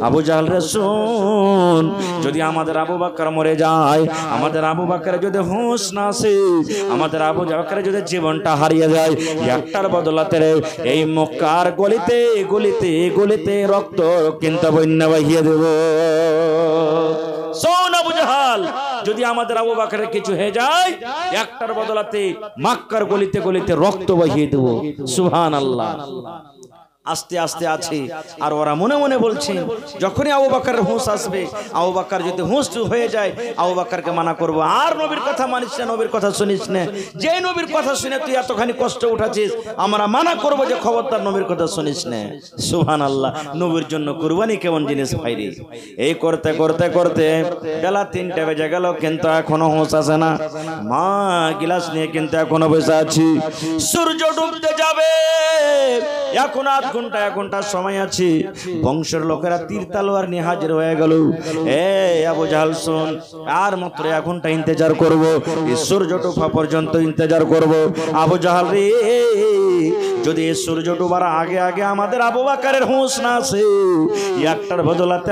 আবু জাহাল রে শুন, যদি আমাদের আবু বকর মরে যায়, আমাদের আবু বকরের যদি হুঁশ না আসে, আমাদের আবু বকরের যদি জীবনটা হারিয়ে যায়, একটার বদলাতে এই মক্কার গলিতে গলিতে গলিতে রক্ত কিন্তু বন্যা বহিয়ে দেব। শোন আবু জাহাল, যদি আমাদের আবু বকরের কিছু হয়ে যায়, একটার বদলাতে মক্কার গলিতে গলিতে রক্ত বহিয়ে দেব। সুবহানাল্লাহ। আস্তে আস্তে আছে, আর ওরা মনে মনে বলছেন, যখনই আবু বকরের হুঁশ আসবে, আবু বকর যদি হুঁশ হয়ে যায়, আবু বকরকে মানা করবো, আর নবীর কথা মানিস না, নবীর কথা শুনিস না, যে নবীর কথা শুনে তুই এতখানি কষ্ট উঠাছিস, আমরা মানা করবো যে খবরদার নবীর কথা শুনিস না। সুবহানাল্লাহ। নবীর জন্য কুরবানি কেমন জিনিস ভাইরে। এই করতে করতে করতে বেলা 3টা বেজে গেল, কিন্তু এখনো হুঁশ আসে না। মা গিলাস নিয়ে কিন্তু এখনো বসে আছি। সূর্য ডুবতে যাবে, এখন 1 ঘন্টা সময় আছে। বংশের লোকেরা তীর তলোয়ার নিয়ে হাজির হয়ে গেল। আবু জাহাল শুন, আর মাত্র 1 ঘন্টা ইন্তজার করব, সূর্য ডোবা পর্যন্ত ইন্তজার করব। আবু জাহাল রে, যদি সূর্য ডোবার আগে আগে আমাদের আবু বকরের হুঁশ না আসে, একটার বদলাতে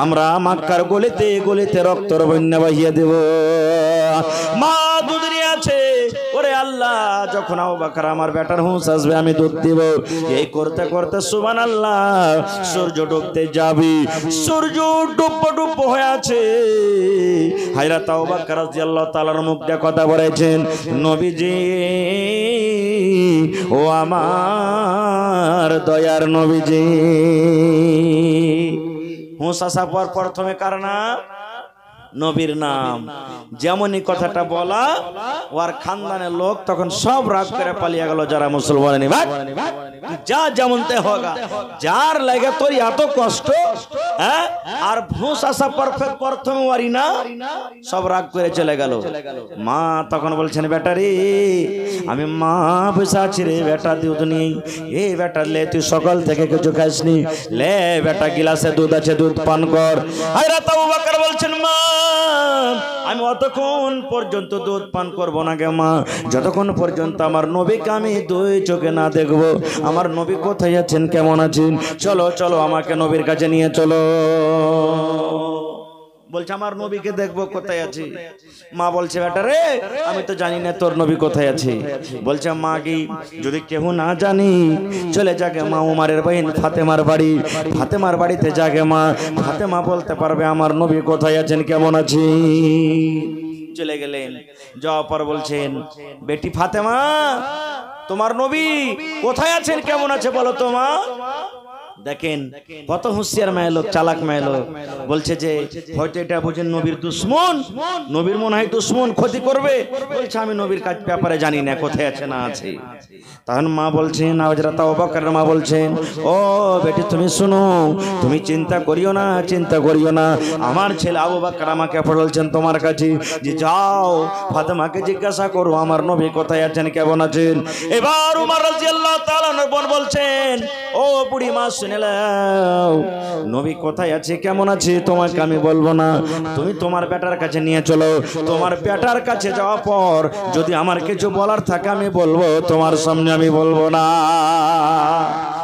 আমরা মক্কার গলিতে গলিতে রক্তের বন্যা বহিয়ে দেব। মা দুধ নিয়ে আছে, ওরে আল্লাহ যখন আবু বকর আমার বেটার হুঁশ আসবে আমি দুধ দিব। এই করতে করতে সুবহানাল্লাহ সূর্য ডুবতে যাবে, সূর্য ডুব হয়ে আছে। হযরত আবু বকর রাদিয়াল্লাহু তাআলার মুখ দিয়ে কথা বলেছেন, নবীজি ও আমার দয়ার নবীজি। হুঁশ আসার পর প্রথমে কার নাম? নবীর নাম। যেমনই কথাটা বলা ওর খানদানের লোক তখন সব রাগ করে পালিয়ে গেল, যারা মুসলমান নেই ভাই যা যেমনতে হোগা, যার লাগে তোর এত কষ্ট হ্যাঁ, আর ভুস আসা পারফেক্ট প্রথমে ওয়ারি না, সব রাগ করে চলে গেল। মা তখন বলছেন, বেটা রে আমি মা বসে আছি রে বেটা, দুধ নেই। এই বেটা লে তুই সকাল থেকে কিছু খাসনি, লে বেটা গিলাসে দুধ আছে দুধ পান কর। হযরত আবু বকর বলছেন, মা আমি অতক্ষণ পর্যন্ত দুধ পান করবো না গে মা, যতক্ষণ পর্যন্ত আমার নবীকে আমি দুই চোখে না দেখবো। আমার নবী কোথায় আছেন, কেমন আছেন, চলো চলো আমাকে নবীর কাছে নিয়ে চলো। বলছে আমার নবীকে দেখবো, কোথায় আছে? মা বলছে, বেটা রে আমি তো জানি না তোর নবী কোথায় আছে। বলছে, মা কি যদি কেউ না জানি চলে যাকে মা উমারের বহিন ফাতেমার বাড়ি, ফাতেমার বাড়িতে যাকে মা, ফাতেমা বলতে পারবে আমার নবী কোথায় আছেন, কেমন আছে। চলে গেলেন, যাওয়ার পর বলছেন, বেটি ফাতেমা তোমার নবী কোথায় আছেন, কেমন আছে বলো তো মা। দেখেন কত হুঁশিয়ার মেয়ে লোক, চালাক মেয়ে লোক। বলছে যে হয়তো এটা বুঝেন নবীর দুশ্মন, নবীর মনে হয় দুশ্মন ক্ষতি করবে। বলছে আমি নবীর কাজ ব্যাপারে জানি না কোথায় আছে না আছে। তখন মা বলছেন, হযরত আবু বকরের মা বলছেন, ও বেটি তুমি শুনো, তুমি চিন্তা করিও না, চিন্তা করিও না। আমার ছেলে আবু বকর আমাকে বলছেন তোমার কাছে যে যাও ফাতেমাকে জিজ্ঞাসা করো আমার নবী কোথায় আছেন, কেমন আছেন। এবার উমর রাদিয়াল্লাহু তাআলা বোন বলছেন, ও বুড়ি মা শুনে নাও, নবী কোথায় আছে কেমন আছে তোমাকে আমি বলবো না, তুমি তোমার বেটার কাছে নিয়ে চলো। তোমার বেটার কাছে যাওয়ার পর যদি আমার কিছু বলার থাকে আমি বলবো, তোমার সামনে আমি বলবো না।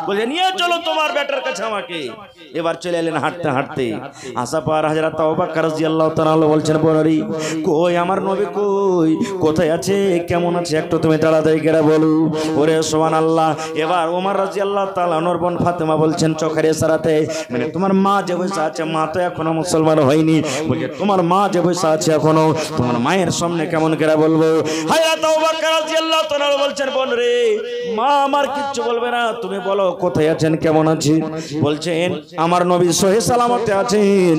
বলে নিয়ে চলো তোমার বেটার কাছে আমাকে। এবার চলে এলেন হাঁটতে হাঁটতে। আসার পর হযরত আবু বকর রাদিয়াল্লাহু তাআলা বলছেন, বোনরি কই আমার নবী কই, কোথায় আছে, কেমন আছে, একটু তুমি তাড়াতাড়ি করে বলো। ওরে সুবহানাল্লাহ। এবার ওমর রাদিয়াল্লাহু তাআলা ওর বোন ফাতেমা বলছেন চোখের ইশারাতে, মানে তোমার মা যে বসে আছে, মা তো এখনো মুসলমান হয়নি, বলে তোমার মা যে বসে আছে এখনো, তোমার মায়ের সামনে কেমন করে বলবো। হযরত আবু বকর রাদিয়াল্লাহু তাআলা বলছেন, বোন রে মা আমার কিচ্ছু বলবে না, তুমি বলো কোথায় আছেন, কেমন আছেন। বলছেন আমার নবী সহি সালামতে আছেন,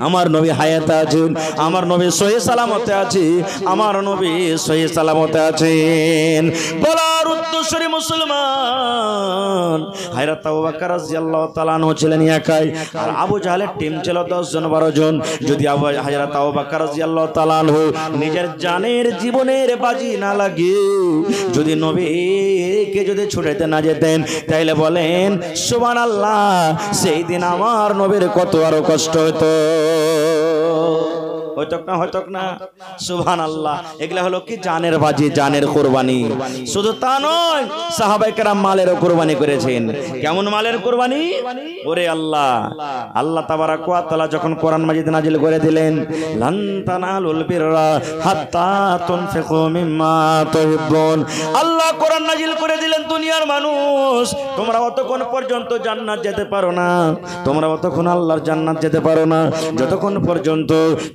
আমার নবী হায়াতে আছেন, আমার নবী সহি সালামতে আছে, আমার নবী সহি সালামতে আছেন। বলার উদ্দেশ্যে মুসলমান হযরত আবু বকর রাদিয়াল্লাহু তাআলা আনহু ছিলেন একাই, আর আবু জাহলের টিম ছিল 10 জন 12 জন। যদি হযরত আবু বকর রাদিয়াল্লাহু তাআলা আনহু নিজের জানের জীবনের বাজি না লাগিয়ে যদি নবীকে যদি ছুটাইতে না যেতেন, তাইলে বলেন সুবহানাল্লাহ সেই দিন আমার নবীর কত আরো কষ্ট হতো। হয়তো না সুবহানাল্লাহ। এগুলা হলো কি জানের বাজি, জানের কুরবানি। শুধু তা নয়, সাহাবায়ে কেরাম মালেরও কুরবানি করেছেন। কেমন মালের কুরবানি? ওরে আল্লাহ, আল্লাহ তাবারাক ওয়া তাআলা যখন কোরআন মাজিদ নাজিল করে দিলেন, লান তানালুল বিররা হাত্তা তুনফিকু মিম্মা তুহিব্বুন, আল্লাহ কোরআন নাজিল করে দিলেন, দুনিয়ার মানুষ তোমরা অতক্ষণ পর্যন্ত জান্নাত যেতে পারো না, তোমরা অতক্ষণ আল্লাহর জান্নাত যেতে পারো না যতক্ষণ পর্যন্ত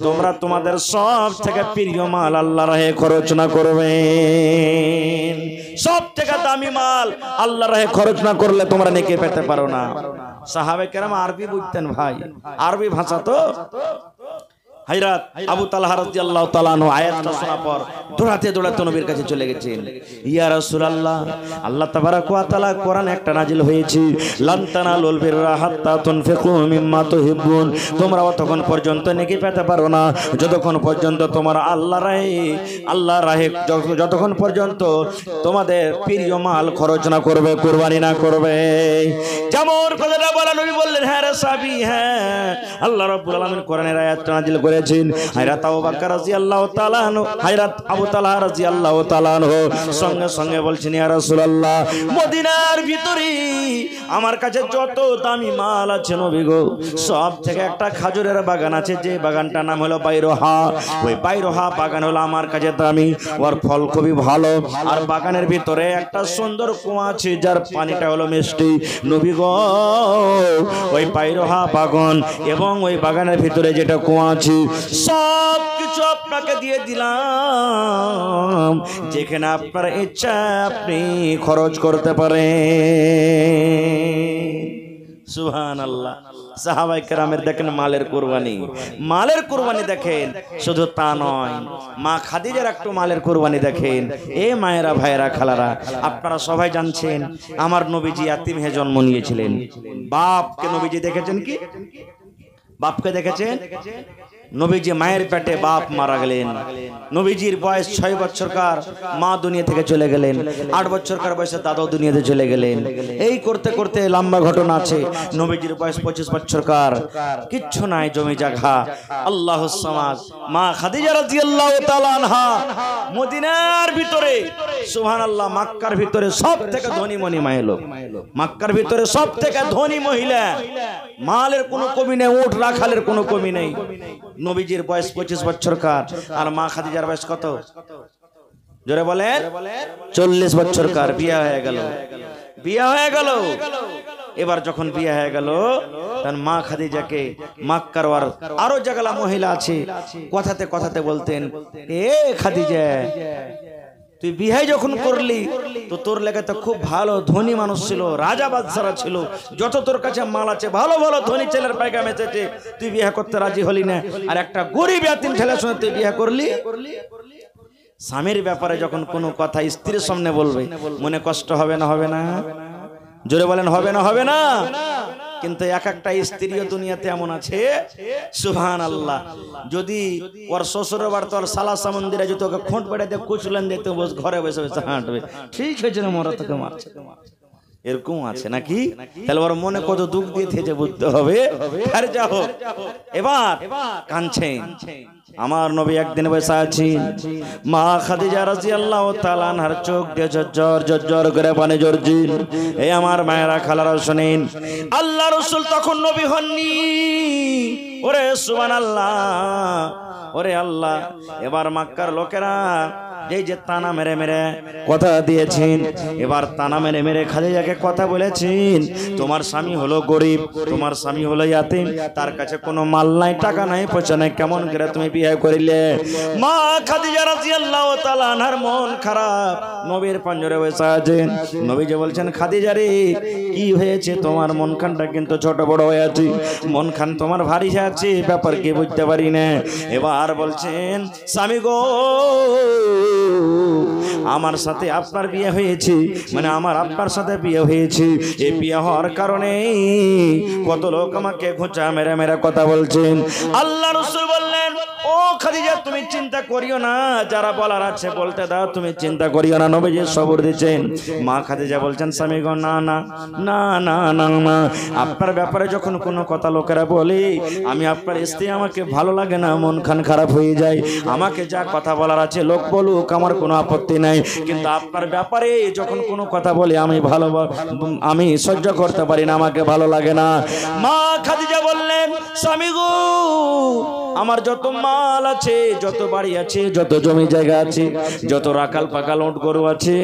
তোমরা তোমাদের সব থেকে প্রিয় মাল আল্লাহর রাহে খরচ না করবে। সব থেকে দামি মাল আল্লাহর রাহে খরচ না করলে তোমরা নেকি পেতে পারো না। সাহাবে কেরাম আরবি বুঝতেন ভাই, আরবি ভাষা তো। হযরত আবু তালহা রাদিয়াল্লাহু তাআলা আনহু আয়াতটা শোনার পর দৌড়াতে দৌড়াতে নবীর কাছে চলে গেছেন। ইয়া রাসূলুল্লাহ, আল্লাহ তাবারাক ওয়া তাআলা কোরআন একটা নাজিল হয়েছে, লান তানালুল বিররা হাত্তা তুনফিকু মিম্মা তুহিব্বুন, তোমরা ততক্ষণ পর্যন্ত নেকি পেতে পারো না যতক্ষণ পর্যন্ত তোমরা আল্লাহর রাহে যতক্ষণ পর্যন্ত তোমাদের প্রিয় মাল খরচ না করবে, কুরবানি না করবে। যেমন কথাটা বলা নবী বললেন, হ্যাঁ রে সাহাবী, হ্যাঁ আল্লাহ রাব্বুল আলামিন কোরআনের আয়াতটা নাজিল করে করেছেন। হযরত আবু বকর রাদিয়াল্লাহু তাআলা আনহু, হযরত আবু তালহা রাদিয়াল্লাহু তাআলা আনহু সঙ্গে সঙ্গে বলছেন, ইয়া রাসূলুল্লাহ, মদিনার ভিতরে আমার কাছে যত দামি মাল আছে নবী গো, সব থেকে একটা খাজুরের বাগান আছে, যে বাগানটার নাম হলো বাইরোহা। ওই বাইরোহা বাগান হলো আমার কাছে দামি, ওর ফল খুবই ভালো, আর বাগানের ভিতরে একটা সুন্দর কুয়া আছে যার পানিটা হলো মিষ্টি। নবী গো, ওই বাইরোহা বাগান এবং ওই বাগানের ভিতরে যেটা কুয়া আছে সব কিছু আপনাকে দিয়ে দিলাম, যেখানে আপনার ইচ্ছা আপনি খরচ করতে পারেন। সুবহানাল্লাহ। সাহাবায়ে কেরামের দেখেন মালের কুরবানি দেখেন। শুধু তা নয়, মা খাদিজার একটু মালের কুরবানি দেখেন। এ মায়েরা, ভাইয়েরা, খালারা, আপনারা সবাই জানছেন আমার নবীজি ইয়াতিম হয়ে জন্ম নিয়েছিলেন। বাপকে নবীজি দেখেছেন কি? বাপকে দেখেছেন? নবীজি মায়ের পেটে বাপ মারা গেলেন। নবীজির বয়স 6 বছরকার, মা দুনিয়া থেকে চলে গেলেন। 8 বছরকার বয়সে দাদাও দুনিয়াতে চলে গেলেন। এই করতে করতে লম্বা ঘটনা আছে। নবীজির বয়স 25 বছরকার, কিচ্ছু নাই, জমি জায়গা, আল্লাহুস সামাদ। মা খাদিজা রাদিয়াল্লাহু তাআলা আনহা মদিনার ভিতরে, সুবহানাল্লাহ, মক্কার ভিতরে সবথেকে ধনী মহিলা, মক্কার ভিতরে সবথেকে ধনী মহিলা, মালের কোনো কমি নেই, উট রাখালের কোনো কমি নেই। নবীজির বয়স 25 বছরকার, আর মা খাদিজার বয়স কত? জোরে বলেন। 40 বছরকার। বিয়ে হয়ে গেল। এবার যখন বিয়ে হয়ে গেল, তখন মা খাদিজাকে মক্কার আরো জায়গা মহিলা আছে, কথাতে বলতেন, এ খাদিজা, তুই বিয়ে যখন করলি তো তোর লেগে তো খুব ভালো ধনী মানুষ ছিল, রাজা বাদশারা ছিল, যত তোর কাছে মাল আছে, ভালো ভালো ধনী ছেলের পায়গাম এসেছে, তুই বিয়ে করতে রাজি হলি না, আর একটা গরিব ইয়াতিম ছেলের সঙ্গে তুই বিয়ে করলি। স্বামীর ব্যাপারে যখন কোনো কথা স্ত্রীর সামনে বলবে, মনে কষ্ট হবে না? হবে না? জোরে বলেন, হবে না? হবে না? কিন্তু এক একটা স্ত্রীও দুনিয়াতে এমন আছে, সুবহানাল্লাহ, যদি ওর শ্বশুর বাড়ি তোর সালাসা মন্দিরে যদি ওকে খোঁট পেড়ে দিয়ে কুচলেন দিতে, ঘরে বসে বসে হাঁটবে, ঠিক হয়েছে না, মরা তোকে মারছে, এরকম আছে নাকি? তাহলে ওর মনে কত দুঃখ দিয়ে থেজে বুঝতে হবে। আর যা হোক, এবার কাঁদছেন। আমার নবী একদিন বসে আছেন, মা খাদিজা রাদিয়াল্লাহু তাআলা আনহার চোখ দিয়ে ঝরঝর করে পানি ঝরছে। এই আমার মায়েরা, খালারা, শুনেন, আল্লাহ রাসূল তখন নবী হননি। ওরে সুবহানাল্লাহ, ওরে আল্লাহ। এবার মক্কার লোকেরা এই যে তানা মেরে মেরে কথা দিয়েছেন, এবার তানা মেরে মেরে খাদিজাকে কথা বলেছেন, তোমার স্বামী হলো গরিব, তোমার স্বামী হলো ইয়াতিম, তার কাছে কোনো মাল নাই, টাকা নাই, পয়সা নাই, কেমন করে তুমি বিয়ে করিলে? মা খাদিজা রাদিয়াল্লাহু তাআলা আনহার মন খারাপ, নবীর পাঞ্জরে বসে আছেন। নবী যে বলছেন, খাদিজা রে, কি হয়েছে তোমার? মনখানটা কিন্তু ছোট বড় হয়ে আছে, মনখান তোমার ভারী হয়ে আছে, ব্যাপার কি বুঝতে পারি না। এবার বলছেন, স্বামী গো, আমার সাথে আপনার বিয়ে হয়েছে, মানে আমার আপনার সাথে বিয়ে হয়েছে, এই বিয়ে হওয়ার কারণে কত লোক আমাকে খোঁচা মেরে মেরে কথা বলছেন। আল্লাহ রাসূল বললেন, ও খাদিজা, তুমি চিন্তা করিও না, যারা বলার আছে বলতে দাও, তুমি চিন্তা করিও না। নবীজি সবর দিচ্ছেন। মা খাদিজা বলছেন, স্বামী গো, না না না না না না, আপনার ব্যাপারে যখন কোনো কথা লোকেরা বলে, আমি আপনার স্ত্রী, আমাকে ভালো লাগে না, মন খান খারাপ হয়ে যায়। আমাকে যা কথা বলার আছে লোক বলুক, আমার কোনো আপত্তি নাই, কিন্তু আপনার ব্যাপারে যখন কোনো কথা বলে আমি সহ্য করতে পারি না, আমাকে ভালো লাগে না। মা খাদিজা বললেন, স্বামী গো, আমার যত মাল আছে, যত বাড়ি আছে, যত জমি জায়গা আছে, যত রাখাল পাকাল উট গরু আছে,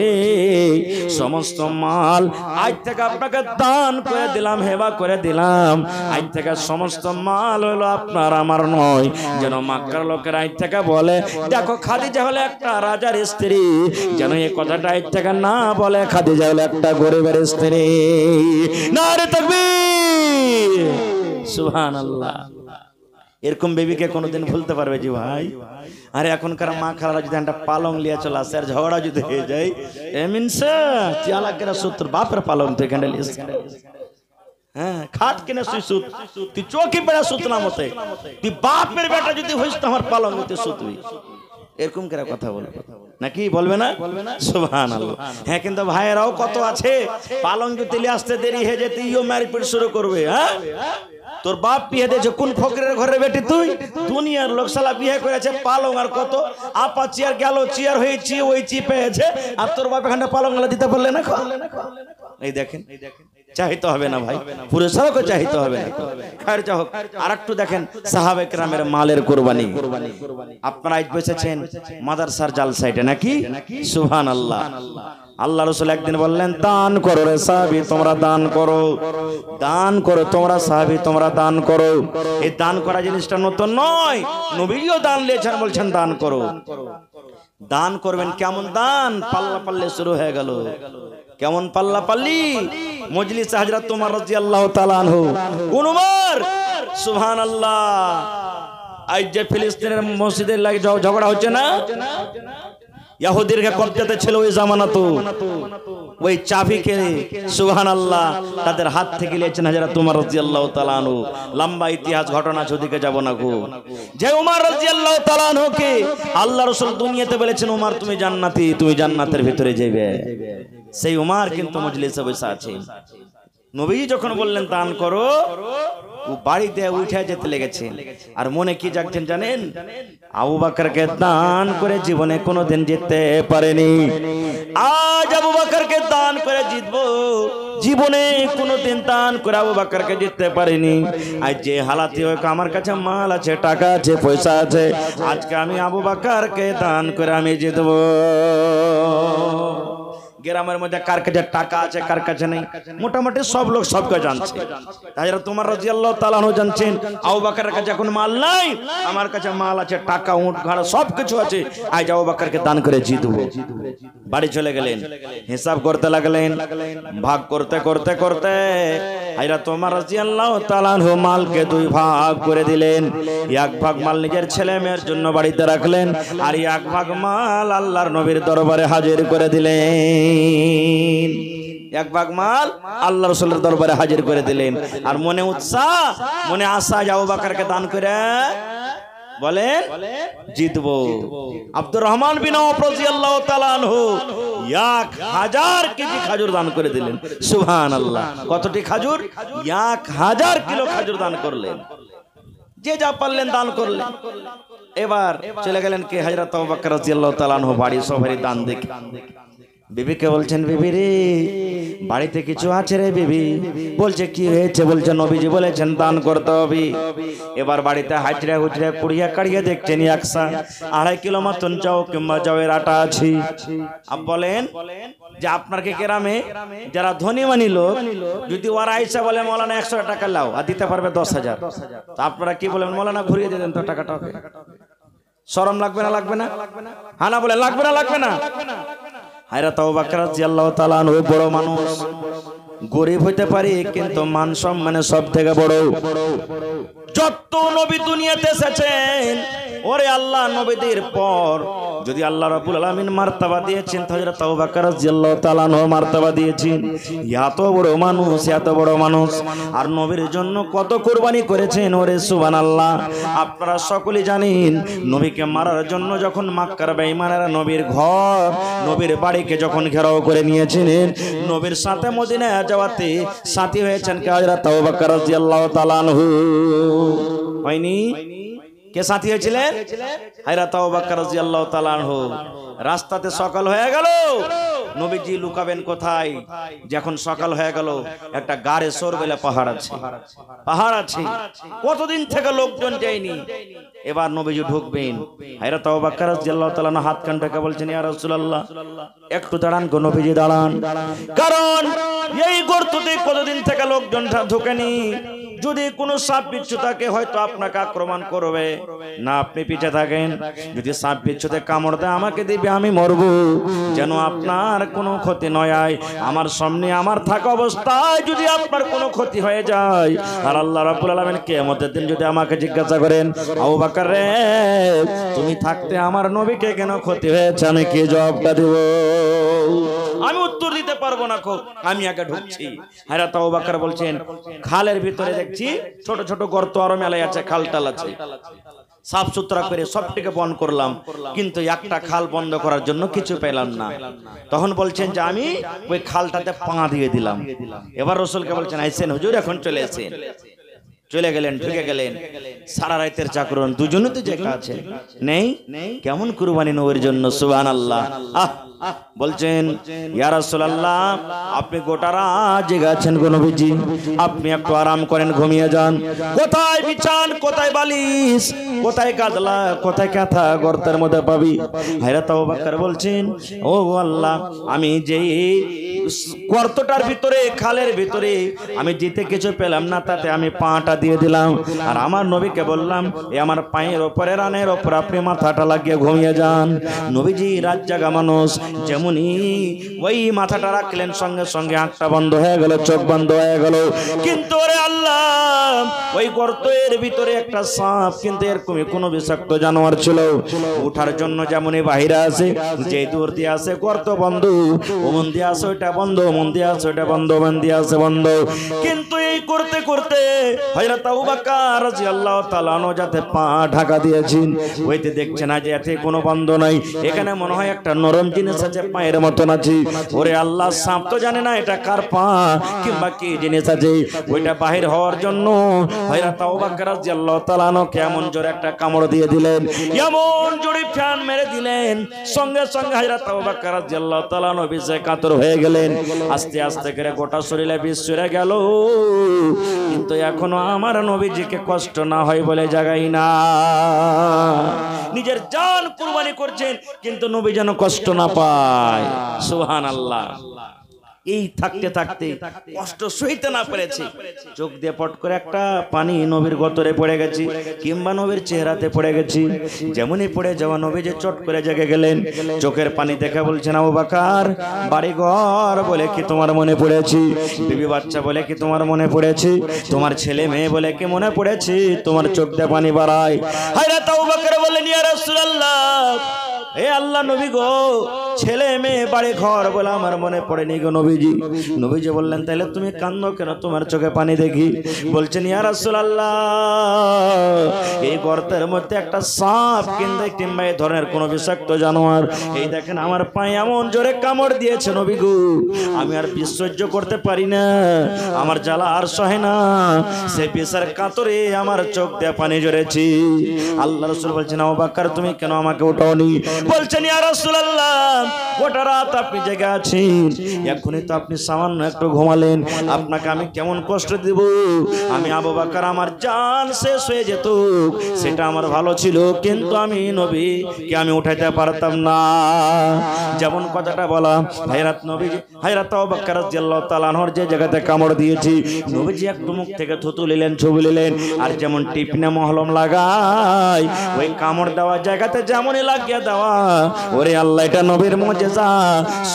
সমস্ত মাল আজ থেকে আপনাকে দান করে দিলাম, হেবা করে দিলাম। আজ থেকে সমস্ত মাল হলো আপনার, আমার নয়। যেন মক্কার লোকেরা আজ থেকে বলে, দেখো খাদিজা হলো একটা রাজার স্ত্রী, যেন এই কথাটা আজ থেকে না বলে, খাদিজা হলো একটা গরিবের স্ত্রী। নারে তাকবীর, সুবহানাল্লাহ। এরকম বেবিকে কোনোদিন ভুলতে পারবে জি ভাই? আরে এখনকার মা খালারা যদি একটা পালং লিয়ে চলে আসে, আর ঝগড়া যদি হয়ে যায়, সূত্র বাপের পালং তুই ক্যান্ডেল, হ্যাঁ, খাট কিনে সুত, তুই চৌকি পেড়া সুত না মতে, তুই বাপের বেটা যদি হইস তো আমার পালং হইতে সুতবি। এরকম করে কথা বলে নাকি? বলবে না? সুবহানাল্লাহ। হ্যাঁ, কিন্তু ভাইয়েরাও কত আছে, পালং যদি আসতে দেরি হয়ে যেতে ইও মারপিট শুরু করবে। হ্যাঁ, তোর বাপ বিয়ে দিয়েছে কোন ফকিরের ঘরে বেটি তুই? দুনিয়ার লোক শালা বিয়ে করেছে পালং আর কত আপা চেয়ার গেল চেয়ার হয়েছি ওই চিপেছে আর তোর বাপ এখানটা পালং গালা দিতে পারলে না। এই দেখেন চাইতে হবে না ভাই, পুরুষরাও চাইতে হবে না। খায়ের যা হোক, আর একটু দেখেন সাহাবে কেরামের মালের কুরবানি। আপনারা আজ বসেছেন মাদ্রাসার জাল সাইডে নাকি? সুবহানাল্লাহ। আল্লাহ রাসূল একদিন বললেন দান করো রে সাহাবী তোমরা দান করো, দান করো তোমরা সাহাবী তোমরা দান করো। এই দান করা জিনিসটা নতুন নয়, নবীও দান দিয়েছেন, বলছেন দান করো। দান করবেন কেমন দান? পাল্লা পাল্লে শুরু হয়ে গেল। কেমন পাল্লা পাল্লি? মজলিস হযরত ওমর রাদিয়াল্লাহু তাআলা আনহু কোন ওমর? সুবহানাল্লাহ। আজ যে ফিলিস্তিনের মসজিদের লাগে ঝগড়া হচ্ছে না, ইহুদির কবজাতে ছিল ওই জামানা, তো ওই চাবিকে সুবহানাল্লাহ তাদের হাত থেকে নিয়েছেন হযরত ওমর রাদিয়াল্লাহু তাআলা আনহু। লম্বা ইতিহাস ঘটনা, ওদিকে যাব না গো। যে ওমর রাদিয়াল্লাহু তাআলা আনহুকে আল্লাহ রাসূল দুনিয়াতে বলেছেন ওমর তুমি জান্নাতি, তুমি জান্নাতের ভিতরে যাবে, সেই ওমর কিন্তু মজলিসে বসে আছে। নবী যখন বললেন দান করো, ও বাড়িতে উঠে যেতে লেগেছে। আর মনে কি জাগছেন জানেন? আবু বকরকে দান করে জীবনে কোনোদিন জিততে পারেনি, আজ আবু বকরকে দান করে জিতবো। জীবনে কোনোদিন দান করে আবু বকরকে জিততে পারিনি। আজ যে হালাতে হোক আমার কাছে মাল আছে, টাকা আছে, পয়সা আছে, আজকে আমি আবু বকরকে দান করে আমি জিতবো। গ্রামের মধ্যে কার কাছে টাকা আছে কার কাছে নেই মোটামুটি সব লোক সবকে জানছে। হযরত ওমর রাদিয়াল্লাহু তাআলা আনহু জানছেন আবু বকরের কাছে এখন মাল নাই, আমার কাছে মাল আছে, টাকা উট ঘোড়া সবকিছু আছে, আজ আবু বকরকে দান করে জিতবো। বাড়ি চলে গেলেন, হিসাব করতে লাগলেন, ভাগ করতে করতে করতে হযরত ওমর রাদিয়াল্লাহু তাআলা আনহু মালকে দুই ভাগ করে দিলেন। এক ভাগ মাল নিজের ছেলে মেয়ের জন্য বাড়িতে রাখলেন, আর এক ভাগ মাল আল্লাহর নবীর দরবারে হাজির করে দিলেন। এক ভাগ মাল আল্লাহ রাসূলের দরবারে হাজির করে দিলেন। আর মনে উৎসাহ, মনে আশা আবু বকরকে দান করে বলেন জিতবো। আব্দুর রহমান বিন আওফ রাদিয়াল্লাহু তাআলা আনহু 1000 কেজি খাজুর দান করে দিলেন। সুবহানাল্লাহ। কতটি খাজুর? 1000 কিলো খাজুর দান করলেন। যে যা পারলেন দান করলেন। এবার চলে গেলেন কে? হযরত আবু বকর রাদিয়াল্লাহু তাআলা আনহু বাড়ি সবারই দান দেখে বিবিকে বলছেন বিবি রে বাড়িতে কিছু আছে রে বিবি? বলছে কি হয়েছে? বলছে নবীজি বলেছেন দান করতে হবে। এবার বাড়িতে হাজরা হুজরা কুড়িয়া কাড়িয়ে দেখছেন 1.5 কিলো মতন চাও কিংবা চাউয়ের আটা আছে। আপ বলেন যে আপনার কে গ্রামে যারা ধনী মানি লোক যদি ওরা আইসা বলে মৌলানা 100 টাকা লাও আর দিতে পারবে 10,000, তা আপনারা কি বলেন? মৌলানা ঘুরিয়ে দেন তো টাকাটা। শরম লাগবে না? লাগবে না? হ্যাঁ না বলে লাগবে না? লাগবে না? হযরত আবু বকর রাদিয়াল্লাহু তাআলা আনহু বড় মানুষ, গরিব হইতে পারে কিন্তু মান সম্মানে সব থেকে বড়। যত নবী দুনিয়াতে এসেছেন ওরে আল্লাহ নবীদের পর যদি আল্লাহ রাব্বুল আলামিন মার্তবা দিয়েছেন, হযরত আবু বকর রাদিয়াল্লাহু তাআলা আনহু মার্তবা দিয়েছেন। এত বড় মানুষ, এত বড় মানুষ, আর নবীর জন্য কত কুরবানি করেছেন। ওরে সুবহানাল্লাহ। আপনারা সকলেই জানেন নবীকে মারার জন্য যখন মক্কার বেঈমানেরা নবীর ঘর, নবীর বাড়িকে যখন ঘেরাও করে নিয়েছিলেন, নবীর সাথে মদিনায় যাওয়াতে সাথী হয়েছেন কে? হযরত আবু বকর রাদিয়াল্লাহু তাআলা আনহু। হয়নি? কে সাথী হয়েছিলেন? হযরত আবু বকর রাদিয়াল্লাহু তাআলা আনহু। রাস্তাতে সকাল হয়ে গেল, নবীজি লুকাবেন কোথায়? যখন সকাল হয়ে গেল একটা গাড়ে সর বলে পাহাড় আছে, পাহাড় আছে, কতদিন থেকে লোকজন যায়নি। এবার নবীজি ঢুকবেন। হযরত আবু বকর রাদিয়াল্লাহু তাআলা আনহু হাত কান ঢেকে বলছেন ইয়া রাসূলুল্লাহ একটু দাঁড়ান গো নবীজি, দাঁড়ান, কারণ এই গর্ততে কতদিন থেকে লোকজন ঢোকেনি। যদি কোনো সাপ বিচ্ছু থাকে হয়তো আপনাকে আক্রমণ করবে না, আপনি পিছে থাকেন। যদি সাপ বিচ্ছুতে কামড় দেয় আমাকে দিবে, আমি মরব, যেন আপনার কোনো ক্ষতি নয়। আমার সামনে আমার থাকা অবস্থায় যদি আপনার কোনো ক্ষতি হয়ে যায়, আর আল্লাহ রাব্বুল আলামিন কিয়ামতের দিন যদি আমাকে জিজ্ঞাসা করেন আবু বকর রে তুমি থাকতে আমার নবীকে কেন ক্ষতি হয়েছে, আমি কি জবাবটা দেব? আমি উত্তর দিতে পারবো না, আমি আগে ঢুকছি। হযরত আবু বকর বলছেন খালের ভিতরে দেখছি ছোট ছোট গর্ত আরো মেলায় আছে, খাল টাল আছে, সাফ সুতরা করে সবটিকে বন্ধ করলাম, কিন্তু একটা খাল বন্ধ করার জন্য কিছু পেলাম না। তখন বলছেন যে আমি ওই খালটাতে পা দিয়ে দিলাম। এবার রাসূলকে বলছেন আইছেন হুজুর, এখন চলে এসেছেন। চলে গেলেন, ঢুকে গেলেন। সারা রাতের চাকরন দুজনে তো জেগে আছে, নেই কেমন কুরবানি নবীর জন্য। সুবহানাল্লাহ। বলছেন ইয়া রাসূলুল্লাহ, আপনি গোটা রাত জেগে আছেন গো নবীজি, আপনি একটু আরাম করেন, ঘুমিয়ে যান। কোথায় বিছান, কোথায় বালিশ, কোথায় গাদলা, কোথায় কাঁথা গর্তের মধ্যে পাবি। হযরত আবু বকর বলছেন ও আল্লাহ, আমি যে গর্তটার ভিতরে, খালের ভিতরে আমি জিতে কিছু পেলাম না, তাতে আমি পাটা দিয়ে দিলাম। আর আমার নবীকে বললাম এ আমার পায়ের ওপরে, রানের ওপর আপনি মাথাটা লাগিয়ে ঘুমিয়ে যান। নবীজি রাত জাগা মানুষ, যেমনই ওই মাথাটা রাখলেন সঙ্গে সঙ্গে আঁখটা বন্ধ হয়ে গেল, চোখ বন্ধ হয়ে গেল। কিন্তু ওরে আল্লাহ, ওই গর্তের ভিতরে একটা সাপ, কিন্তু এরকমই কোনো বিষাক্ত জানোয়ার ছিল। উঠার জন্য যেমনই বাহিরে আসে, যে দূর দিয়ে আসে গর্ত বন্ধ, ও মন দিয়ে আসে ওইটা বন্ধ, মন দিয়ে আসে ওইটা বন্ধ, মন দিয়ে আসে বন্ধ। কিন্তু এই করতে করতে হযরত আবু বকর রাদিয়াল্লাহু তাআলা আনহু যাতে পা ঢাকা দিয়েছেন, ওইতে দেখছে না যে এতে কোনো বন্ধ নাই, এখানে মনে হয় একটা নরম জিনিস আছে, পায়ের মতন আছে। ওরে আল্লাহ, সাপ তো জানে না এটা কার পা কিংবা কি জিনিস আছে, ওইটা বাহির হওয়ার জন্য হযরত আবু বকর রাদিয়াল্লাহু তাআলা আনহু কেমন জোরে একটা কামড় দিয়ে দিলেন, এমন জোরে ফ্যান মেরে দিলেন, সঙ্গে সঙ্গে হযরত আবু বকর রাদিয়াল্লাহু তাআলা আনহু বিছে কাতর হয়ে গেলেন। আস্তে আস্তে করে গোটা শরীরে বিষ ছড়ে গেল। কিন্তু এখনো আমার নবীজিকে কষ্ট না হয় বলে জাগাই না। নিজের জান কুরবানি করছেন, কিন্তু নবী যেন কষ্ট না পায়। সুবহানাল্লাহ। এই থাকতে থাকতে কষ্ট সইতে না পেরেছি, চোখ দিয়ে পট করে একটা পানি নবীর গতরে পড়ে গেছি, কিংবা নবীর চেহারাতে পড়ে গেছি। যেমনই পড়ে যাওয়া নবী যে চট করে জেগে গেলেন, চোখের পানি দেখে বলছেন আবু বকর, বাড়ি ঘর বলে কি তোমার মনে পড়েছি, বিবি বাচ্চা বলে কি তোমার মনে পড়েছি, তোমার ছেলে মেয়ে বলে কি মনে পড়েছি, তোমার চোখ দিয়ে পানি বাড়ায়। হযরত আবু বকর বললেন ইয়া রাসূলুল্লাহ, এ আল্লাহ নবী গো, ছেলে মেয়ে বাড়ি ঘর বলে আমার মনে পড়েনি গো নবীজি। নবীজি বললেন তাহলে তুমি কাঁদো কেন, তোমার চোখে পানি দেখি। বলছেন ইয়া রাসূলুল্লাহ, এই গর্তের মধ্যে একটা সাপ কিংবা এই ধরনের কোন বিষাক্ত জানোয়ার, এই দেখেন আমার পায়ে এমন জোরে কামড় দিয়েছে নবী গো, আমি আর বিষ সহ্য করতে পারি না, আমার জ্বালা আর সহে না, সে বিষের কাতরে আমার চোখ দিয়ে পানি ঝরেছি। আল্লাহ রাসূল বলছেন আবু বকর তুমি কেন আমাকে উঠাওনি? বলছেন ইয়া রাসূলুল্লাহ, গোটা রাত আপনি জেগে আছেন, এখনই তো আপনি সামান্য একটু ঘুমালেন, আপনাকে আমি কেমন কষ্ট দেব? আমি আবু বকর আমার জান শেষ হয়ে যেত সেটা আমার ভালো ছিল, কিন্তু আমি নবীকে আমি উঠাইতে পারতাম না। যেমন কথাটা বলা, হযরত আবু বকর রাদিয়াল্লাহু তাআলা আনহুর যে জায়গাতে কামড় দিয়েছি, নবীজি একটু মুখ থেকে থুতু নিলেন, ছবি নিলেন, আর যেমন টিপনে মহলম লাগায় ওই কামড় দেওয়া জায়গাতে যেমনই লাগিয়ে দেওয়া, ওরে আল্লাহ এটা নবীর মুজিজা।